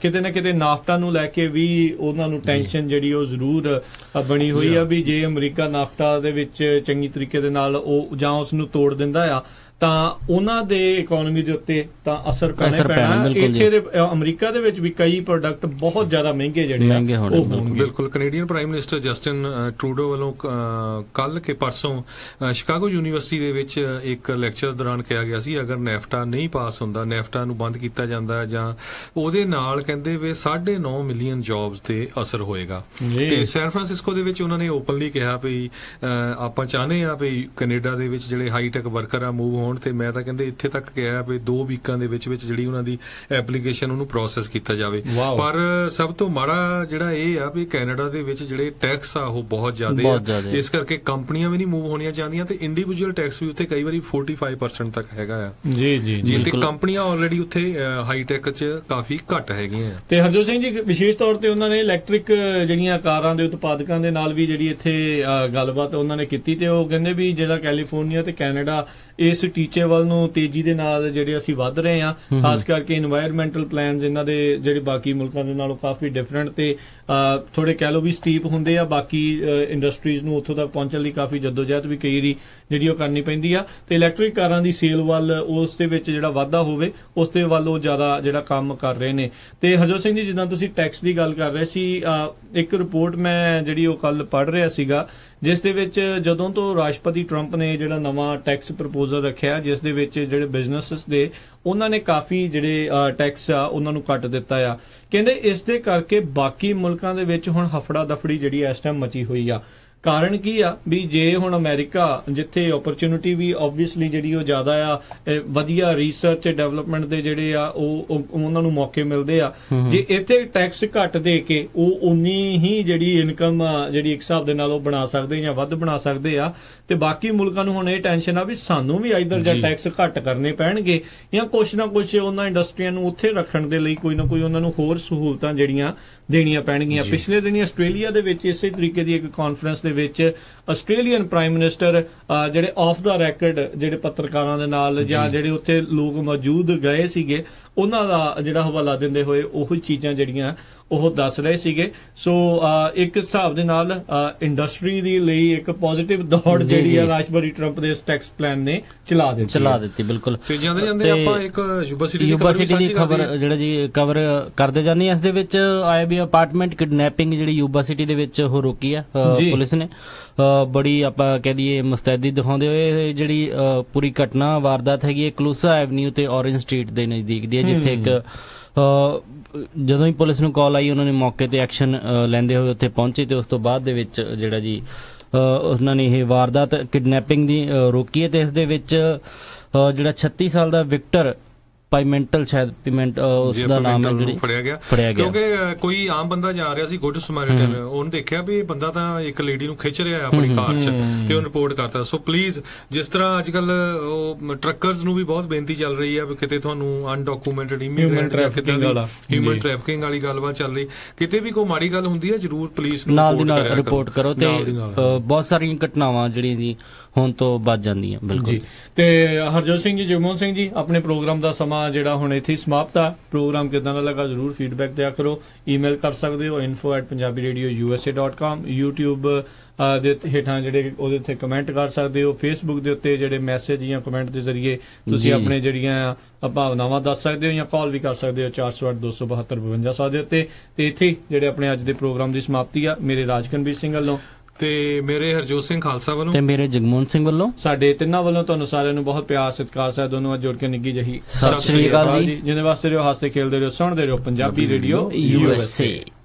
ਕਿਤੇ ਨਾ ਕਿਤੇ ਨਾਫਟਾ ਨੂੰ ਲੈ ਕੇ ਵੀ ਉਹਨਾਂ ਨੂੰ ਟੈਨਸ਼ਨ ਜਿਹੜੀ ਉਹ ਜ਼ਰੂਰ ਬਣੀ ਹੋਈ ਆ ਵੀ ਜੇ ਅਮਰੀਕਾ ਨਾਫਟਾ ਦੇ ਵਿੱਚ ਚੰਗੀ ਤਰੀਕੇ ਦੇ ਨਾਲ ਉਹ ਜਾਂ ਉਸ ਨੂੰ ਤੋੜ ਦਿੰਦਾ ਆ ਤਾਂ ਉਹਨਾਂ ਦੇ ਇਕਨੋਮੀ ਦੇ ਉੱਤੇ ਤਾਂ ਅਸਰ ਪੈਣਾ ਬਿਲਕੁਲ ਇੱਥੇ ਦੇ ਅਮਰੀਕਾ ਦੇ ਵਿੱਚ ਵੀ ਕਈ ਪ੍ਰੋਡਕਟ ਬਹੁਤ ਜ਼ਿਆਦਾ ਮਹਿੰਗੇ ਜਿਹੜੇ ਆ ਉਹ ਹੋਣਗੇ। ਬਿਲਕੁਲ। Canadian prime minister Justin Trudeau ਵੱਲੋਂ ਕੱਲ ਕੇ ਪਰਸੋਂ ਸ਼ਿਕਾਗੋ ਯੂਨੀਵਰਸਿਟੀ ਦੇ ਵਿੱਚ ਇੱਕ ਲੈਕਚਰ ਦੌਰਾਨ ਕਿਹਾ ਗਿਆ ਸੀ ਅਗਰ ਨੈਫਟਾ ਨਹੀਂ ਪਾਸ ਹੁੰਦਾ, ਨੈਫਟਾ ਨੂੰ ਬੰਦ ਕੀਤਾ ਜਾਂਦਾ ਜਾਂ ਉਹਦੇ ਨਾਲ ਕਹਿੰਦੇ ਵੀ 9.5 ਮਿਲੀਅਨ ਜੌਬਸ ਤੇ ਅਸਰ ਹੋਏਗਾ। ਤੇ ਸੈਨ ਫਰਾਂਸਿਸਕੋ ਦੇ ਵਿੱਚ ਉਹਨਾਂ ਨੇ ਓਪਨਲੀ ਕਿਹਾ ਵੀ ਆਪਾਂ ਚਾਹੁੰਦੇ ਆ ਵੀ ਕੈਨੇਡਾ ਦੇ ਵਿੱਚ ਜਿਹੜੇ ਹਾਈਟੈਕ ਵਰਕਰ ਆ ਮੂਵ ਹੋਣ, ਤੇ ਮੈਂ ਤਾਂ ਕਹਿੰਦੇ ਇੱਥੇ ਤੱਕ ਕਿਹਾ ਵੀ 2 ਵੀਕਾਂ ਦੇ ਵਿੱਚ ਜਿਹੜੀ ਉਹਨਾਂ ਦੀ ਐਪਲੀਕੇਸ਼ਨ ਉਹਨੂੰ ਪ੍ਰੋਸੈਸ ਕੀਤਾ ਜਾਵੇ। ਪਰ ਸਭ ਤੋਂ ਮਾੜਾ ਜਿਹੜਾ ਇਹ ਆ ਵੀ ਕੈਨੇਡਾ ਦੇ ਵਿੱਚ ਜਿਹੜੇ ਟੈਕਸ ਆ ਉਹ ਬਹੁਤ ਜ਼ਿਆਦਾ ਆ, ਇਸ ਕਰਕੇ ਕੰਪਨੀਆਂ ਵੀ ਨਹੀਂ ਮੂਵ ਹੋਣੀਆਂ ਚਾਹੁੰਦੀਆਂ ਤੇ ਇੰਡੀਵਿਜੂਅਲ ਟੈਕਸ ਵੀ ਉੱਥੇ ਕਈ ਵਾਰੀ 45% ਤੱਕ ਹੈਗਾ ਆ। ਜੀ ਤੇ ਕੰਪਨੀਆਂ ਆਲਰੇਡੀ ਉੱਥੇ ਹਾਈਟੈਕ 'ਚ ਕਾਫੀ ਘੱਟ ਹੈਗੀਆਂ। ਤੇ ਹਰਜੋਤ ਸਿੰਘ ਜੀ ਵਿਸ਼ੇਸ਼ ਤੌਰ ਤੇ ਉਹਨਾਂ ਨੇ ਇਲੈਕਟ੍ਰਿਕ ਜਿਹੜੀਆਂ ਕਾਰਾਂ ਦੇ ਉਤਪਾਦਕਾਂ ਦੇ ਨਾਲ ਵੀ ਜਿਹੜੀ ਇੱਥੇ ਗੱਲਬਾਤ ਉਹਨਾਂ ਨੇ ਕੀਤੀ ਤੇ ਉਹ ਕਹਿੰਦੇ ਵੀ ਜਿਹੜਾ ਕੈਲੀਫੋਰਨੀਆ ਤੇ ਕੈਨੇਡਾ ਇਸ ਟੀਚੇ ਵੱਲ ਨੂੰ ਤੇਜ਼ੀ ਦੇ ਨਾਲ ਜਿਹੜੇ ਅਸੀਂ ਵੱਧ ਰਹੇ ਹਾਂ, ਖਾਸ ਕਰਕੇ ਇਨਵਾਇਰਨਮੈਂਟਲ ਪਲਾਨਸ ਇਹਨਾਂ ਦੇ ਜਿਹੜੇ ਬਾਕੀ ਮੁਲਕਾਂ ਦੇ ਨਾਲੋਂ ਕਾਫੀ ਡਿਫਰੈਂਟ ਤੇ ਥੋੜੇ ਕਹਿ ਲਓ ਵੀ ਸਟੀਪ ਹੁੰਦੇ ਆ। ਬਾਕੀ ਇੰਡਸਟਰੀਜ਼ ਨੂੰ ਉੱਥੋਂ ਤੱਕ ਪਹੁੰਚਣ ਲਈ ਕਾਫੀ ਜਦੋਜਹਿਦ ਵੀ ਕਈ ਵਾਰੀ ਜਿਹੜੀ ਉਹ ਕਰਨੀ ਪੈਂਦੀ ਆ ਤੇ ਇਲੈਕਟ੍ਰਿਕ ਕਾਰਾਂ ਦੀ ਸੇਲ ਵੱਲ ਉਸ ਦੇ ਵਿੱਚ ਜਿਹੜਾ ਵਾਧਾ ਹੋਵੇ ਉਸ ਦੇ ਵੱਲ ਉਹ ਜ਼ਿਆਦਾ ਜਿਹੜਾ ਕੰਮ ਕਰ ਰਹੇ ਨੇ। ਤੇ ਹਰਜੋਤ ਸਿੰਘ ਜੀ ਜਿੱਦਾਂ ਤੁਸੀਂ ਟੈਕਸ ਦੀ ਗੱਲ ਕਰ ਰਹੇ ਸੀ, ਇੱਕ ਰਿਪੋਰਟ ਮੈਂ ਜਿਹੜੀ ਉਹ ਕੱਲ ਪੜ੍ਹ ਰਿਹਾ ਸੀਗਾ ਜਿਸ ਦੇ ਵਿੱਚ ਜਦੋਂ ਤੋਂ ਰਾਸ਼ਟਰਪਤੀ ਟਰੰਪ ਨੇ ਜਿਹੜਾ ਨਵਾਂ ਟੈਕਸ ਪ੍ਰਪੋਜ਼ਲ ਰੱਖਿਆ ਜਿਸ ਦੇ ਵਿੱਚ ਜਿਹੜੇ ਬਿਜ਼ਨੈਸਸ ਦੇ ਉਹਨਾਂ ਨੇ ਕਾਫੀ ਜਿਹੜੇ ਟੈਕਸ ਆ ਉਹਨਾਂ ਨੂੰ ਕੱਟ ਦਿੱਤਾ ਆ। ਕਹਿੰਦੇ ਇਸ ਦੇ ਕਰਕੇ ਬਾਕੀ ਮੁਲਕਾਂ ਦੇ ਵਿੱਚ ਹੁਣ ਹਫੜਾ ਦਫੜੀ ਜਿਹੜੀ ਇਸ ਟਾਈਮ ਮਚੀ ਹੋਈ ਆ। ਕਾਰਨ ਕੀ ਆ ਵੀ ਜੇ ਹੁਣ ਅਮਰੀਕਾ ਜਿੱਥੇ ਓਪਰਚੁਨਿਟੀ ਵੀ ਆਬਵੀਅਸਲੀ ਜਿਹੜੀ ਉਹ ਜ਼ਿਆਦਾ ਆ, ਵਧੀਆ ਰਿਸਰਚ ਡਿਵੈਲਪਮੈਂਟ ਦੇ ਜਿਹੜੇ ਆ ਉਹ ਉਹਨਾਂ ਨੂੰ ਮੌਕੇ ਮਿਲਦੇ ਆ, ਜੇ ਇੱਥੇ ਟੈਕਸ ਘੱਟ ਦੇ ਕੇ ਉਹ ਉਨੀ ਹੀ ਜਿਹੜੀ ਇਨਕਮ ਜਿਹੜੀ ਇੱਕ ਹਿਸਾਬ ਦੇ ਨਾਲ ਉਹ ਬਣਾ ਸਕਦੇ ਜਾਂ ਵੱਧ ਬਣਾ ਸਕਦੇ ਆ। ਤੇ ਬਾਕੀ ਮੁਲਕਾਂ ਨੂੰ ਹੁਣ ਇਹ ਟੈਨਸ਼ਨ ਆ ਵੀ ਸਾਨੂੰ ਵੀ ਇਧਰ ਜਾਂ ਟੈਕਸ ਘੱਟ ਕਰਨੇ ਪੈਣਗੇ ਜਾਂ ਕੁਛ ਨਾ ਕੁਛ ਉਹਨਾਂ ਇੰਡਸਟਰੀਆਂ ਨੂੰ ਉੱਥੇ ਰੱਖਣ ਦੇ ਲਈ ਕੋਈ ਨਾ ਕੋਈ ਉਹਨਾਂ ਨੂੰ ਹੋਰ ਸਹੂਲਤਾਂ ਜਿਹੜੀਆਂ ਦੇਣੀਆਂ ਪੈਣਗੀਆਂ। ਪਿਛਲੇ ਦਿਨੀ ਆਸਟ੍ਰੇਲੀਆ ਦੇ ਵਿੱਚ ਇਸੇ ਤਰੀਕੇ ਦੀ ਇੱਕ ਕਾਨਫਰੰਸ ਦੇ ਵਿੱਚ ਆਸਟ੍ਰੇਲੀਅਨ ਪ੍ਰਾਈਮ ਮਿਨਿਸਟਰ ਜਿਹੜੇ ਆਫ ਦਾ ਰੈਕਡ ਜਿਹੜੇ ਪੱਤਰਕਾਰਾਂ ਦੇ ਨਾਲ ਜਾਂ ਜਿਹੜੇ ਉੱਥੇ ਲੋਕ ਮੌਜੂਦ ਗਏ ਸੀਗੇ ਉਹਨਾਂ ਦਾ ਜਿਹੜਾ ਹਵਾਲਾ ਦਿੰਦੇ ਹੋਏ ਉਹ ਚੀਜ਼ਾਂ ਜਿਹੜੀਆਂ ਉਹ ਦੱਸ ਰਹੇ ਸੀਗੇ। ਸੋ ਇੱਕ ਹਿਸਾਬ ਦੇ ਨਾਲ ਇੰਡਸਟਰੀ ਦੇ ਲਈ ਇੱਕ ਪੋਜ਼ਿਟਿਵ ਦੌੜ ਜਿਹੜੀ ਆ ਰਾਸ਼ਟਰਪਤੀ ਟਰੰਪ ਦੇ ਇਸ ਟੈਕਸ ਪਲਾਨ ਨੇ ਚਲਾ ਦਿੱਤੀ। ਬਿਲਕੁਲ। ਤੇ ਜਾਂਦੇ ਜਾਂਦੇ ਆਪਾਂ ਇੱਕ ਯੂਨੀਵਰਸਿਟੀ ਦੀ ਖਬਰ ਜਿਹੜਾ ਜੀ ਕਵਰ ਕਰਦੇ ਜਾਂਦੇ ਆ। ਇਸ ਦੇ ਵਿੱਚ ਆਏ ਵੀ ਅਪਾਰਟਮੈਂਟ ਕਿਡਨੈਪਿੰਗ ਜਿਹੜੀ ਯੂਨੀਵਰਸਿਟੀ ਦੇ ਵਿੱਚ ਉਹ ਰੋਕੀ ਆ ਪੁਲਿਸ ਨੇ। ਬੜੀ ਆਪਾਂ ਕਹਿ ਦਈਏ ਮੁਸਤੈਦੀ ਦਿਖਾਉਂਦੇ ਹੋਏ ਜਿਹੜੀ ਪੂਰੀ ਘਟਨਾ ਵਾਰਦਾਤ ਹੈਗੀ ਹੈ ਕਲੂਸਾ ਐਵਨਿਊ ਤੇ ਔਰੇਂਜ ਸਟਰੀਟ ਦੇ ਨਜ਼ਦੀਕ ਦੀ ਹੈ, ਜਿੱਥੇ ਇੱਕ ਜਦੋਂ ਹੀ ਪੁਲਿਸ ਨੂੰ ਕਾਲ ਆਈ ਉਹਨਾਂ ਨੇ ਮੌਕੇ ਤੇ ਐਕਸ਼ਨ ਲੈਂਦੇ ਹੋਏ ਉੱਥੇ ਪਹੁੰਚੇ ਤੇ ਉਸ ਤੋਂ ਬਾਅਦ ਦੇ ਵਿੱਚ ਜਿਹੜਾ ਜੀ ਉਹਨਾਂ ਨੇ ਇਹ ਵਾਰਦਾਤ ਕਿਡਨੈਪਿੰਗ ਦੀ ਰੋਕੀ ਹੈ। ਤੇ ਇਸ ਦੇ ਵਿੱਚ ਜਿਹੜਾ 36 ਸਾਲ ਦਾ ਵਿਕਟਰ ਪਾਈਮੈਂਟਲ ਸ਼ਾਇਦ ਪੀਮੈਂਟ ਉਸ ਦਾ ਨਾਮ ਹੈ ਜਿਹੜੀ ਫੜਿਆ ਗਿਆ ਕਿਉਂਕਿ ਕੋਈ ਆਮ ਬੰਦਾ ਜਾ ਰਿਹਾ ਸੀ ਗੁੱਡ ਸਮੈਰਿਟਨ, ਉਹਨੇ ਦੇਖਿਆ ਵੀ ਇਹ ਬੰਦਾ ਤਾਂ ਇੱਕ ਲੇਡੀ ਨੂੰ ਖਿੱਚ ਰਿਹਾ ਆਪਣੀ ਕਾਰ 'ਚ ਤੇ ਉਹ ਰਿਪੋਰਟ ਕਰਤਾ। ਸੋ ਪਲੀਜ਼ ਜਿਸ ਤਰ੍ਹਾਂ ਅੱਜ ਕੱਲ ਉਹ ਟਰੱਕਰਸ ਨੂੰ ਵੀ ਬਹੁਤ ਬੇਨਤੀ ਚੱਲ ਰਹੀ ਆ ਵੀ ਕਿਤੇ ਤੁਹਾਨੂੰ ਅਨਡਾਕੂਮੈਂਟਡ ਇਮੀਗ੍ਰੈਂਟ ਹਿਊਮਨ ਟ੍ਰੈਫਿਕਿੰਗ ਵਾਲੀ ਗੱਲਬਾਤ ਚੱਲ ਰਹੀ, ਕਿਤੇ ਵੀ ਕੋਈ ਮਾੜੀ ਗੱਲ ਹੁੰਦੀ ਹੈ ਜ਼ਰੂਰ ਪੁਲਿਸ ਨੂੰ ਨਾਲ ਦੀ ਨਾਲ ਰਿਪੋਰਟ ਕਰੋ। ਤੇ ਬਹੁਤ ਸਾਰੀਆਂ ਘਟਨਾਵਾਂ ਜਿਹੜੀਆਂ ਜੀ ਹੁਣ ਤੋਂ ਬਚ ਜਾਂਦੀਆਂ। ਬਿਲਕੁਲ। ਤੇ ਹਰਜੋਤ ਸਿੰਘ ਜੀ, ਜਗਮੋਹਨ ਸਿੰਘ ਜੀ, ਆਪਣੇ ਪ੍ਰੋਗਰਾਮ ਦਾ ਸਮਾਂ ਜਿਹੜਾ ਹੁਣ ਇੱਥੇ ਸਮਾਪਤ ਆ। ਪ੍ਰੋਗਰਾਮ ਕਿਦਾਂ ਦਾ ਲੱਗਾ ਜ਼ਰੂਰ ਫੀਡਬੈਕ ਦਿਆ ਕਰੋ। ਈਮੇਲ ਕਰ ਸਕਦੇ ਹੋ info@punjabiradiousa.com। YouTube ਦੇ ਹੇਠਾਂ ਜਿਹੜੇ ਉਹਦੇ ਉੱਤੇ ਕਮੈਂਟ ਕਰ ਸਕਦੇ ਹੋ। ਫੇਸਬੁੱਕ ਦੇ ਉੱਤੇ ਜਿਹੜੇ ਮੈਸੇਜ ਜਾਂ ਕਮੈਂਟ ਦੇ ਜ਼ਰੀਏ ਤੁਸੀਂ ਆਪਣੇ ਜਿਹੜੀਆਂ ਭਾਵਨਾਵਾਂ ਦੱਸ ਸਕਦੇ ਹੋ ਜਾਂ ਕਾਲ ਵੀ ਕਰ ਸਕਦੇ ਹੋ 408-272-5200 ਦੇ ਉੱਤੇ। ਤੇ ਇੱਥੇ ਜਿਹੜੇ ਆਪਣੇ ਅੱਜ ਦੇ ਪ੍ਰੋਗਰਾਮ ਦੀ ਸਮਾਪਤੀ ਆ। ਮੇਰੇ ਰਾਜਕਨਵੀਰ ਸਿੰਘ ਵੱਲੋਂ ਤੇ ਮੇਰੇ ਹਰਜੋਤ ਸਿੰਘ ਖਾਲਸਾ ਵੱਲੋਂ ਤੇ ਮੇਰੇ ਜਗਮੋਹਨ ਸਿੰਘ ਵੱਲੋਂ ਸਾਡੇ ਤਿੰਨਾਂ ਵੱਲੋਂ ਤੁਹਾਨੂੰ ਸਾਰਿਆਂ ਨੂੰ ਬਹੁਤ ਪਿਆਰ ਸਤਿਕਾਰ ਸਾਹਿਬ ਦੋਨੋਂ ਅੱਜ ਜੋੜ ਕੇ ਨਿੱਘੀ ਜਹੀ ਸਤਿ ਸ਼੍ਰੀ ਅਕਾਲ ਜੀ। ਜਿਹਦੇ ਵਾਸਤੇ ਰਹੋ, ਹੱਸਦੇ ਖੇਲਦੇ ਰਹੋ, ਸੁਣਦੇ ਰਹੋ ਪੰਜਾਬੀ ਰੇਡੀਓ USA।